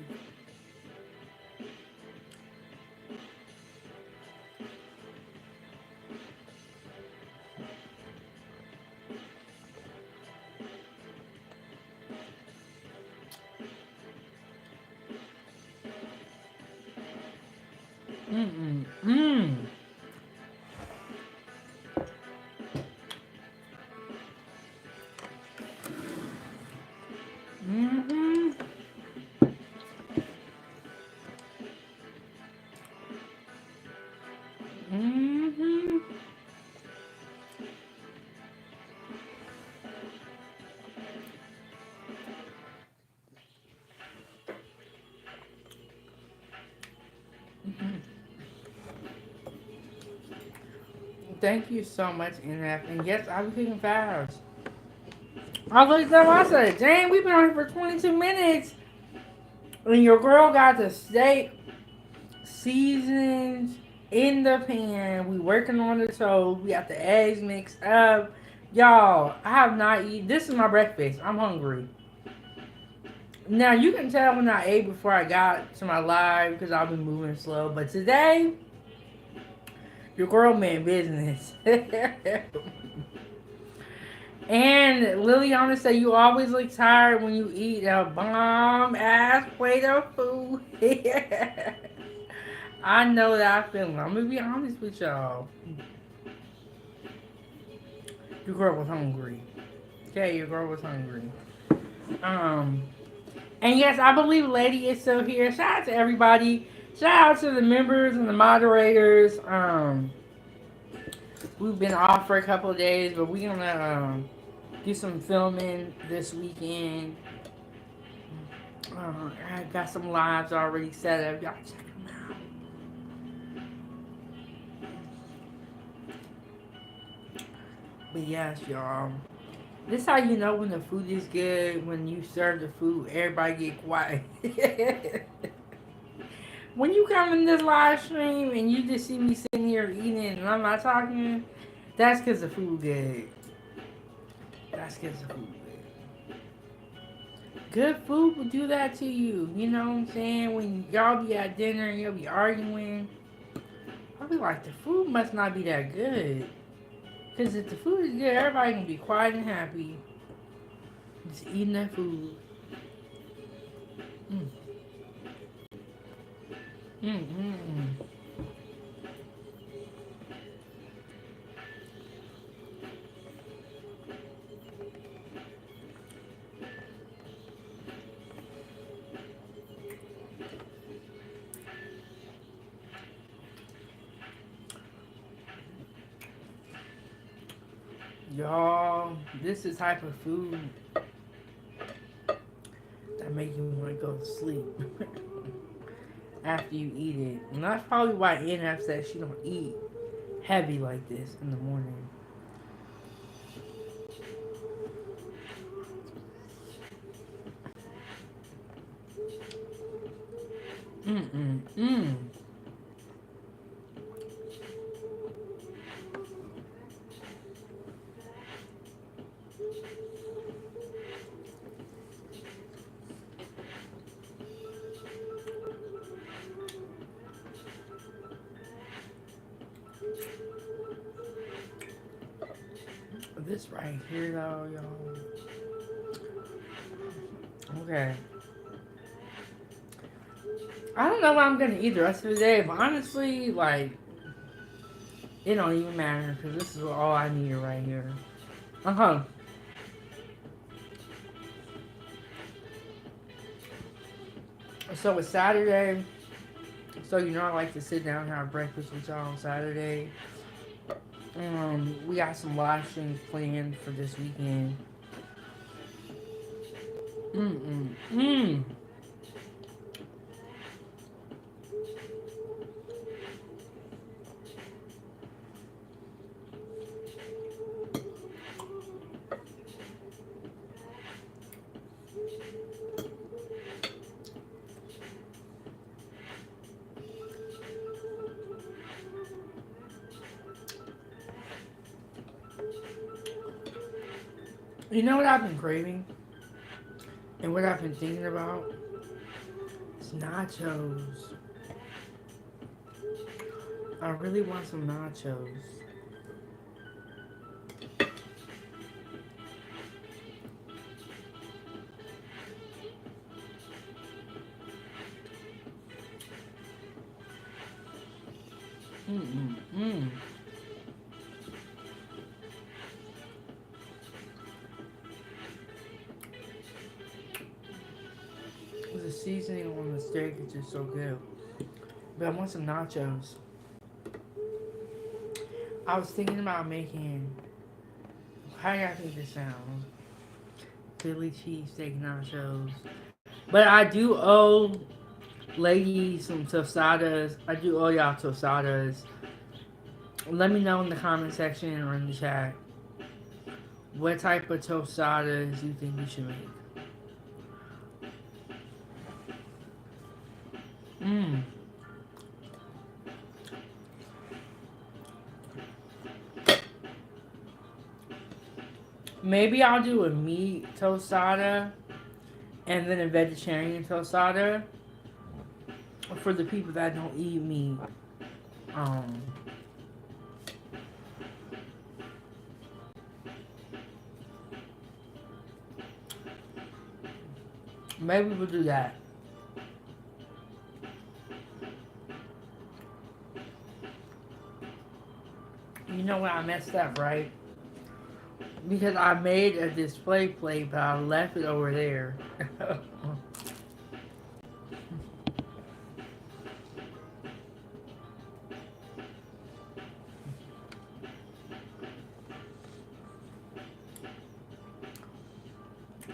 Thank you so much, NF. And yes, I'll be cooking fast. I looked up, I said, dang, we've been on here for 22 minutes. And your girl got the steak seasoned in the pan. We working on the toast. We got the eggs mixed up. Y'all, I have not eaten. This is my breakfast. I'm hungry. Now, you can tell when I ate before I got to my live because I've been moving slow. But today, your girl made business. And Liliana said you always look tired when you eat a bomb-ass plate of food. I know that feeling. I'm going to be honest with y'all. Your girl was hungry. Okay, your girl was hungry. And yes, I believe Lady is still here. Shout out to everybody. Shout out to the members and the moderators. We've been off for a couple of days, but we're gonna do some filming this weekend. I got some lives already set up. Y'all check them out. But yes, y'all. This is how you know when the food is good. When you serve the food, everybody get quiet. When you come in this live stream and you just see me sitting here eating and I'm not talking, that's because the food good. That's because the food good. Good food will do that to you. You know what I'm saying? When y'all be at dinner and you'll be arguing, I'll be like, the food must not be that good. Because if the food is good, everybody can be quiet and happy. Just eating that food. Y'all, this is the type of food that make you want to go to sleep after you eat it. And that's probably why NF says she don't eat heavy like this in the morning. Mm-mm-mm. This right here though, y'all. Okay. I don't know what I'm gonna eat the rest of the day, but honestly, like, it don't even matter because this is all I need right here. Uh-huh. So it's Saturday. So you know I like to sit down and have breakfast with y'all on Saturday. We got some live streams planned for this weekend. Mm. You know what I've been craving? And what I've been thinking about? It's nachos. I really want some nachos. The seasoning on the steak is just so good. But I want some nachos. I was thinking about making, how do I think this sounds? Philly cheesesteak nachos. But I do owe ladies some tostadas. I do owe y'all tostadas. Let me know in the comment section or in the chat what type of tostadas you think we should make. Maybe I'll do a meat tostada and then a vegetarian tostada for the people that don't eat meat. Maybe we'll do that. You know what? I messed up, right? Because I made a display plate, but I left it over there.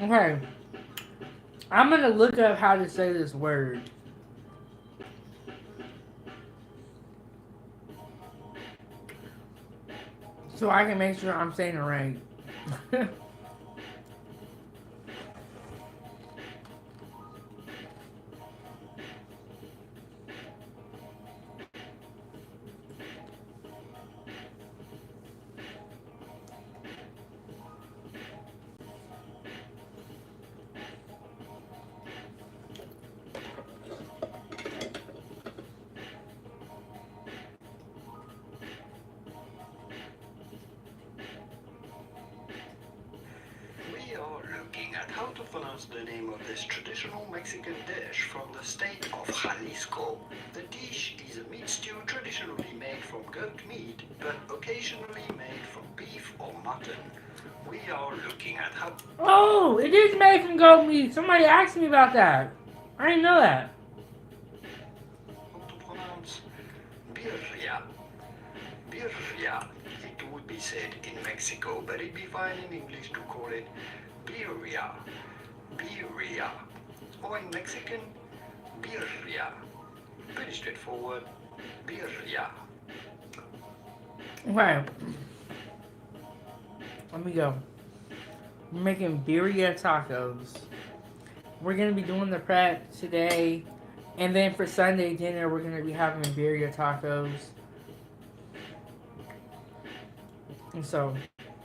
Okay. I'm gonna look up how to say this word. So I can make sure I'm saying it right. How to pronounce the name of this traditional Mexican dish from the state of Jalisco. The dish is a meat stew traditionally made from goat meat, but occasionally made from beef or mutton. We are looking at how... Oh, it is made from goat meat. Somebody asked me about that. I didn't know that. How to pronounce birria. Birria. It would be be said in Mexico, but it'd be fine in English to call it birria. Birria. Or in Mexican, birria. Pretty straightforward. Birria. Okay. Let me go. We're making birria tacos. We're going to be doing the prep today. And then for Sunday dinner, we're going to be having birria tacos. And so,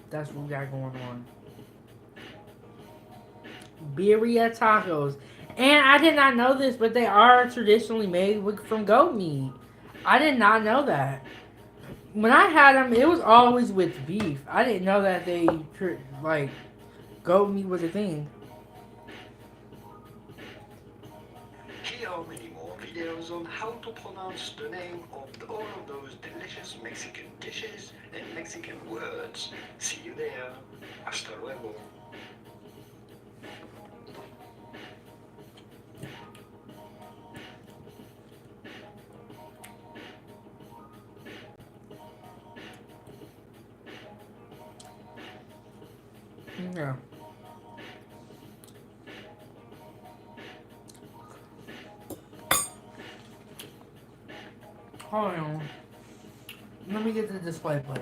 that's what we got going on. Birria tacos. And I did not know this, but they are traditionally made from goat meat. I did not know that. When I had them, it was always with beef. I didn't know that they, like, goat meat was a thing. Here are many more videos on how to pronounce the name of all of those delicious Mexican dishes and Mexican words. See you there. Hasta luego. Yeah. Hold on. Let me get the display plate.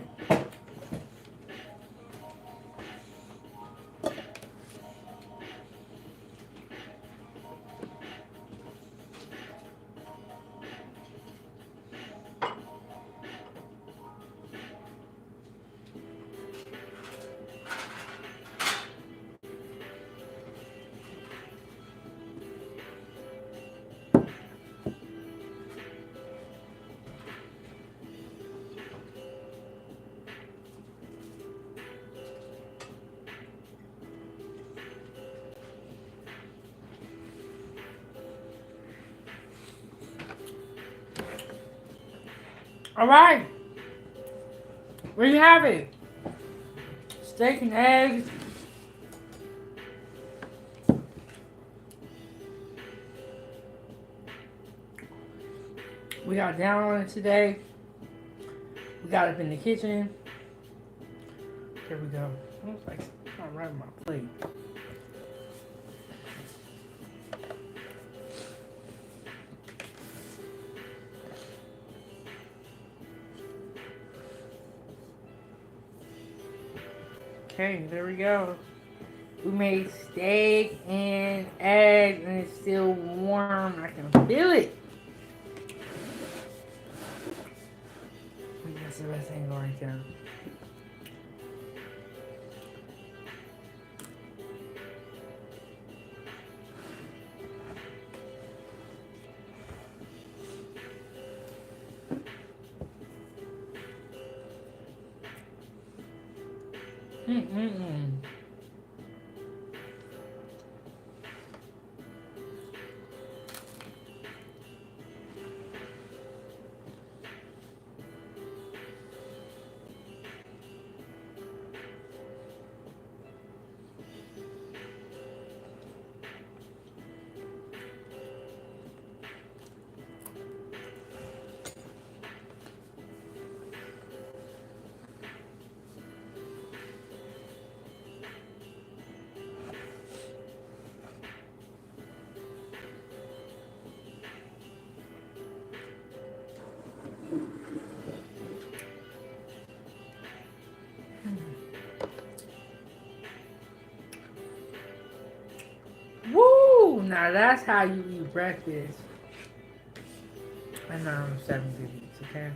Alright. There you have it. Steak and eggs. We got down on it today. We got up in the kitchen. Here we go. Looks like it's not right on my plate. Okay, there we go. We made steak and eggs, and it's still warm. I can feel it. That's the best angle right there. Mm-mm-mm. Woo! Now that's how you eat breakfast. And I'm 7 digits, okay?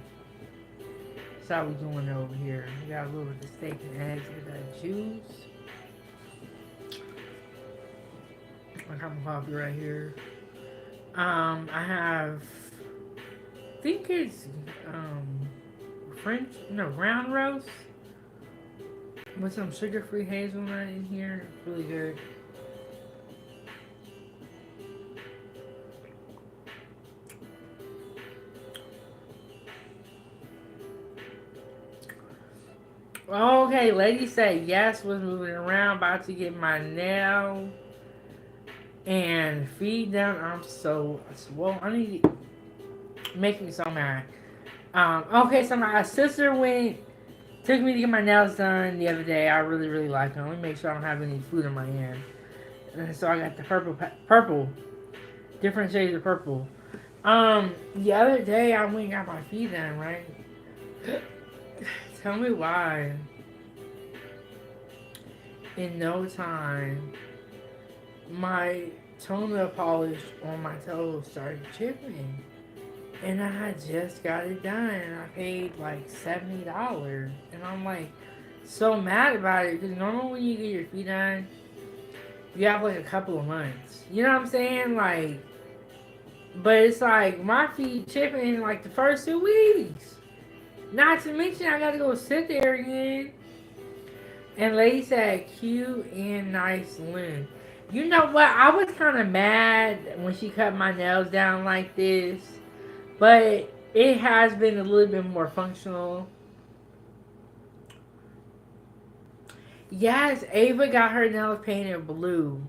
That's how we doing it over here. We got a little bit of steak and eggs with that juice. I got my coffee right here. I have, I think it's ground roast with some sugar-free hazelnut in here. It's really good. Okay, lady said yes, was moving around, about to get my nail and feed them. I'm so swole. I need to make me so mad. Okay, so my sister went Took me to get my nails done the other day. I really, really like them. Let me make sure I don't have any food in my hand. And so I got the purple, different shades of purple. The other day I went and got my feet done, right? Tell me why. In no time, my toenail polish on my toes started chipping. And I had just got it done. And I paid like $70. And I'm like so mad about it. Because normally when you get your feet done, you have like a couple of months. You know what I'm saying? Like, but it's like my feet chipping in like the first 2 weeks. Not to mention I gotta go sit there again. And lady said cute and nice linen. You know what? I was kind of mad when she cut my nails down like this. But it has been a little bit more functional. Yes, Ava got her nails painted blue.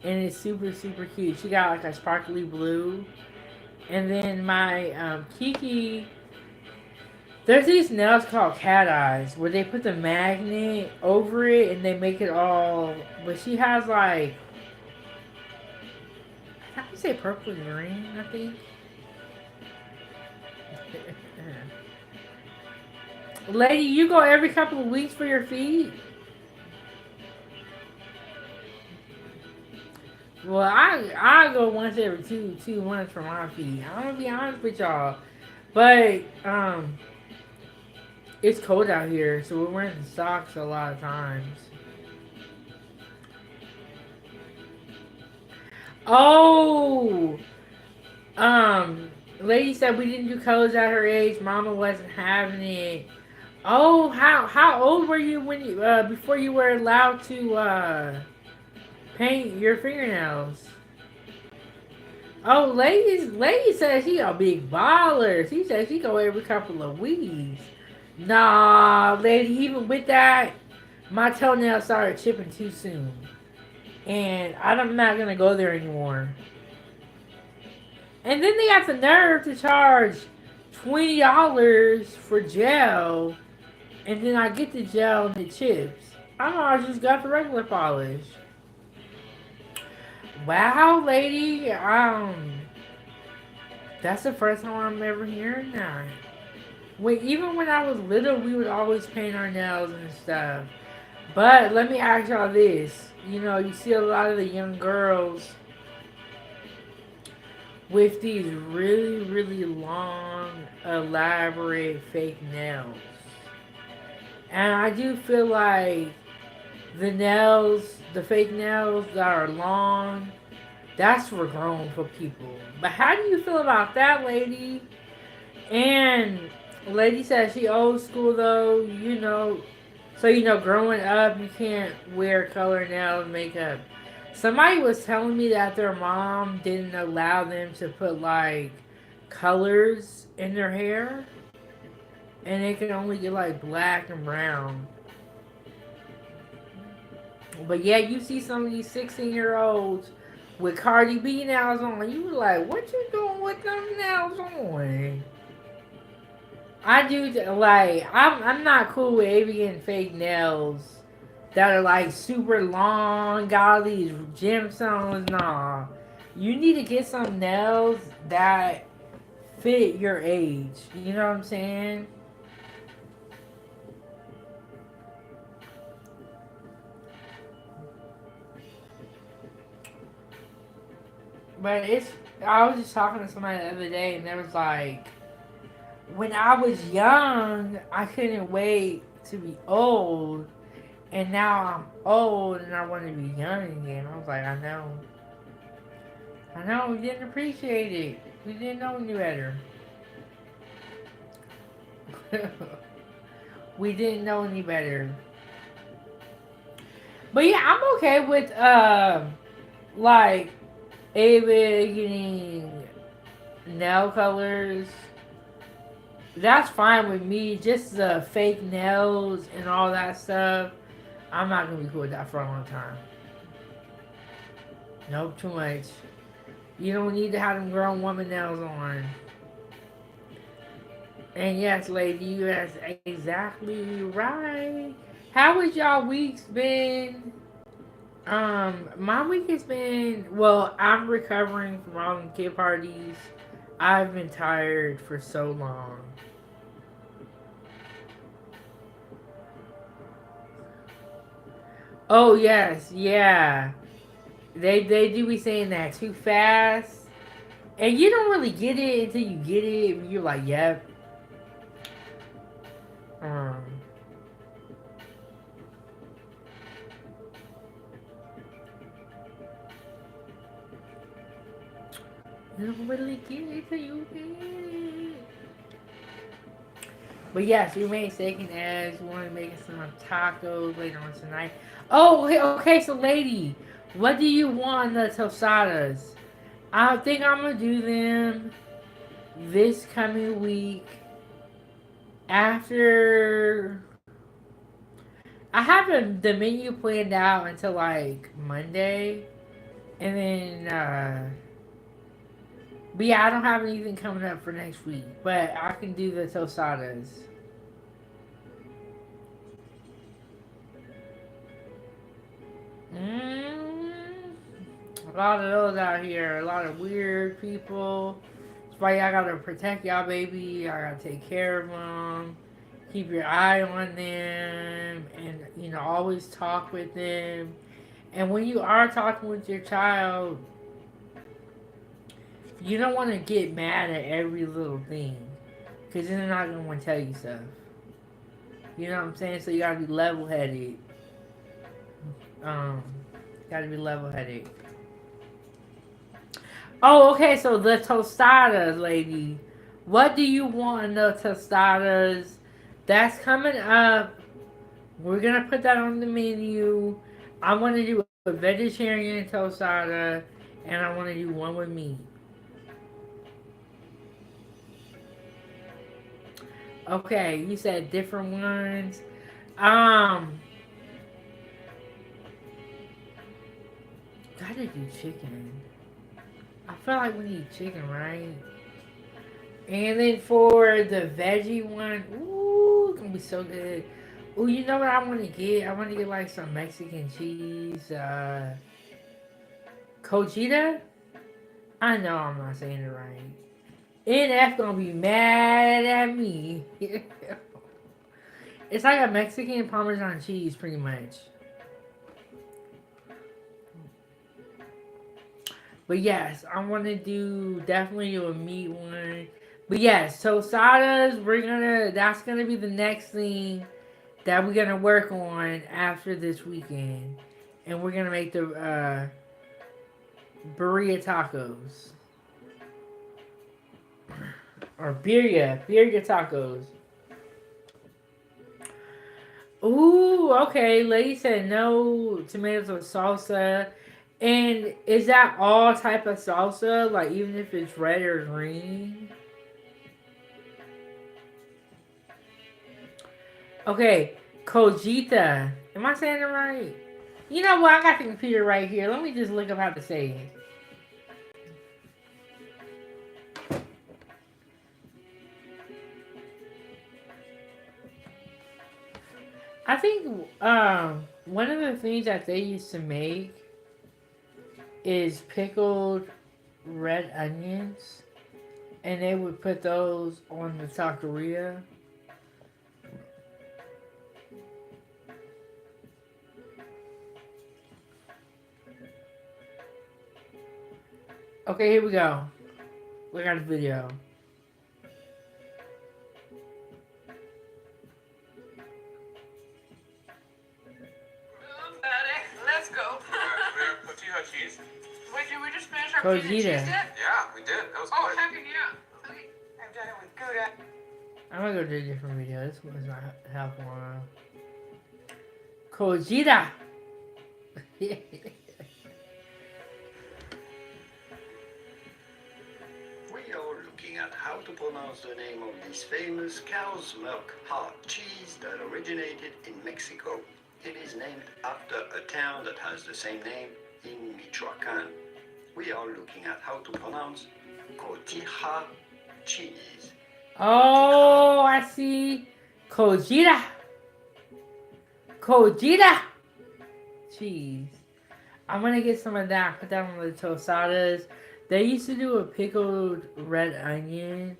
And it's super, super cute. She got like a sparkly blue. And then my Kiki, there's these nails called cat eyes where they put the magnet over it and they make it all. But she has like, how do you say purple and green, I think? Lady, you go every couple of weeks for your feet? Well, I go once every two months for my feet. I'm gonna be honest with y'all, but it's cold out here, so we're wearing socks a lot of times. Oh, lady said we didn't do colors at her age. Mama wasn't having it. Oh, how old were you when you before you were allowed to paint your fingernails? Oh, lady said she a big baller. She said she go every couple of weeks. Nah, lady, even with that, my toenails started chipping too soon. And I'm not gonna go there anymore. And then they got the nerve to charge $20 for gel. And then I get the gel and the chips. I just got the regular polish. Wow, lady. That's the first time I'm ever hearing that. Even when I was little, we would always paint our nails and stuff. But let me ask y'all this. You know, you see a lot of the young girls with these really, really long, elaborate fake nails. And I do feel like the fake nails that are long, that's for grown for people. But how do you feel about that, lady? And lady said she old school though, you know. So, you know, growing up, you can't wear color nails, makeup. Somebody was telling me that their mom didn't allow them to put, like, colors in their hair. And they could only get, like, black and brown. But, yeah, you see some of these 16-year-olds with Cardi B nails on. You were like, what you doing with them nails on? I do, like, I'm not cool with avian fake nails that are, like, super long, got all these gemstones. Nah. You need to get some nails that fit your age. You know what I'm saying? But I was just talking to somebody the other day, and they was like, when I was young, I couldn't wait to be old. And now I'm old and I want to be young again. I was like, I know. We didn't appreciate it. We didn't know any better. We didn't know any better. But yeah, I'm okay with, like, Ava getting nail colors. That's fine with me. Just the fake nails and all that stuff. I'm not going to be cool with that for a long time. Nope, too much. You don't need to have them grown woman nails on. And yes, lady, you that's exactly right. How has y'all weeks been? My week has been well. I'm recovering from all the kid parties. I've been tired for so long. Oh yes, yeah. They do be saying that too fast, and you don't really get it until you get it. You're like, yep. Um, you don't really get it until you get it. But yes, we made steak and eggs. We want to make some tacos later on tonight. Oh, okay. So, lady, what do you want in the tostadas? I think I'm gonna do them this coming week after. I have the menu planned out until like Monday, and then. But yeah, I don't have anything coming up for next week, but I can do the tostadas. Mm, a lot of those out here. A lot of weird people. That's why y'all gotta protect y'all baby. I gotta take care of them. Keep your eye on them, and always talk with them. And when you are talking with your child, you don't want to get mad at every little thing, because then they're not gonna want to tell you stuff. You know what I'm saying? So you gotta be level headed. Um, gotta be level headed. Oh, okay. So the tostadas, lady. What do you want in the tostadas? That's coming up. We're gonna put that on the menu. I want to do a vegetarian tostada, and I want to do one with meat. Okay, you said different ones. Um, gotta do chicken. I feel like we need chicken, right? And then for the veggie one, ooh, it's gonna be so good. Ooh, you know what I want to get? I want to get like some Mexican cheese, cojita. I know I'm not saying it right. NF gonna be mad at me. It's like a Mexican Parmesan cheese, pretty much. But yes, I want to do definitely do a meat one. But yes, tostadas. That's gonna be the next thing that we're gonna work on after this weekend, and we're gonna make the burrito tacos or birria tacos. Ooh, okay. Lady said no tomatoes or salsa. And is that all type of salsa? Like even if it's red or green? Okay, cojita. Am I saying it right? You know what? I got the computer right here. Let me just look up how to say it. I think one of the things that they used to make is pickled red onions, and they would put those on the taqueria. Okay, here we go. We got a video. Let's go. Tortilla cheese. Wait, did we just finish our Cojita. potato cheese dip? Yeah, we did. That was Oh, quick. heck yeah. Sweet. I've done it with Gouda. I'm gonna go do a different video. This one's not helpful. Cojita. We are looking at how to pronounce the name of this famous cow's milk hard cheese that originated in Mexico. It is named after a town that has the same name in Michoacan. We are looking at how to pronounce cotija cheese. Oh, I see. Kojita. Kojita. Cheese. I'm gonna get some of that. Put that on the tostadas. They used to do a pickled red onion.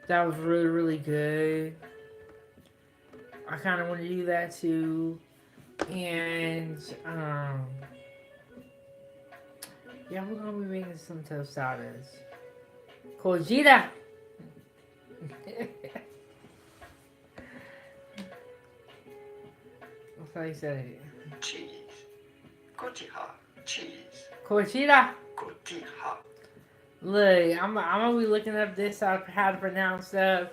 That was really, really good. I kind of want to do that too. And, yeah, we're gonna be making some tostadas. Kojita. That's how you say it. Cheese. Kotiha. Cheese. Kojita. Kotiha. Look, I'm gonna be looking up this how to pronounce stuff.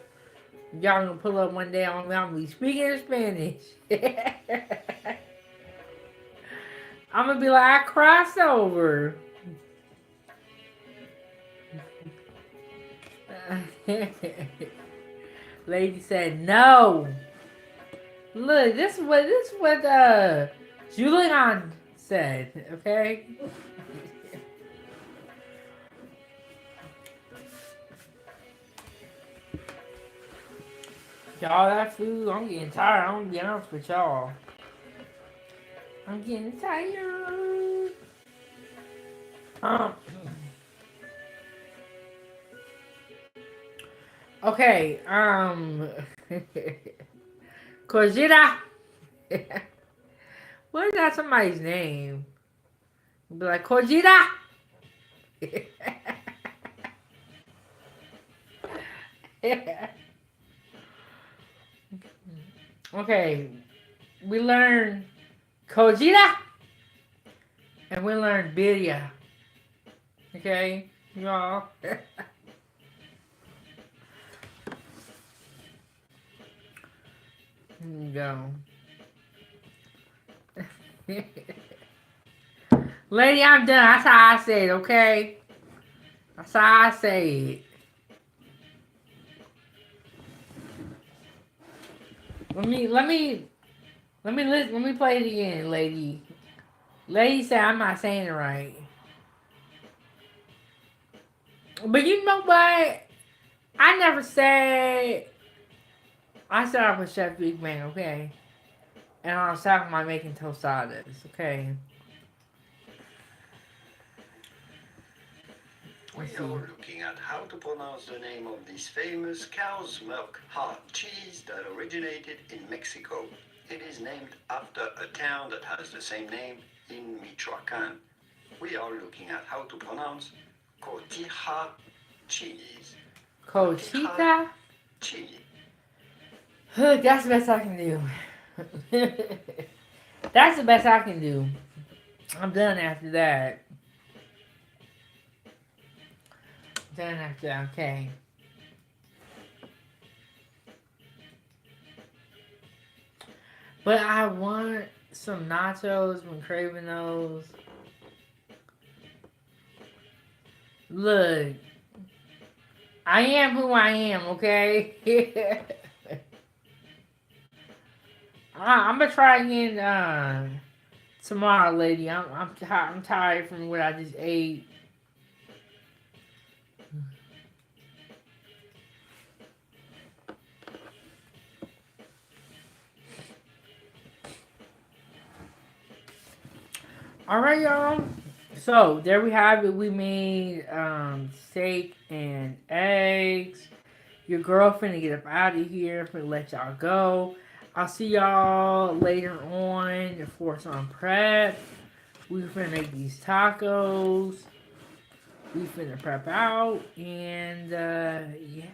Y'all gonna pull up one day on me. I'm gonna be speaking in Spanish. I'm gonna be like, I crossed over. Lady said no. Look, this is what Julian said. Okay. Y'all, that food, I'm getting tired. I'm gonna be honest with y'all. I'm getting tired. Okay, Kojita. What is that somebody's name? Be like, Kojita. Okay, we learned Kojita and we learned Birria. Okay, y'all. There you go. Lady, I'm done. That's how I say it, okay? That's how I say it. Let me play it again, lady. Lady said I'm not saying it right. But you know what? I never said. I started off with Chef Big Man, okay? And I was talking about making tostadas, okay? We are looking at how to pronounce the name of this famous cow's milk hard cheese that originated in Mexico. It is named after a town that has the same name in Michoacan. We are looking at how to pronounce cotija cheese. Cotija cheese. That's the best I can do. That's the best I can do. I'm done after that. Done after that, okay. But I want some nachos. Been craving those. Look, I am who I am, okay? I'm gonna try again tomorrow, lady. I'm tired from what I just ate. All right, y'all. So there we have it. We made steak and eggs. Your girlfriend to get up out of here. For let y'all go. I'll see y'all later on for some prep. We finna make these tacos. We finna prep out. And yeah.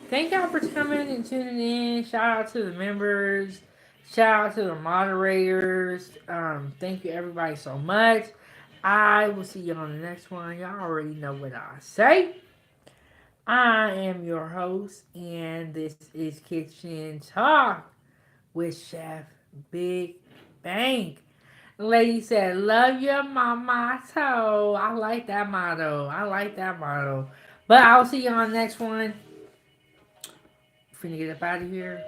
Thank y'all for coming and tuning in. Shout out to the members. Shout out to the moderators. Thank you everybody so much. I will see you on the next one. Y'all already know what I say. I am your host, and this is Kitchen Talk with Chef Big Bang. Lady said, love your mama. So I like that motto. But I'll see you on the next one. Finna get up out of here.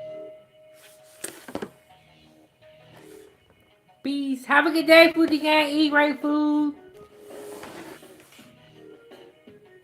Peace. Have a good day, foodie gang. Eat great food.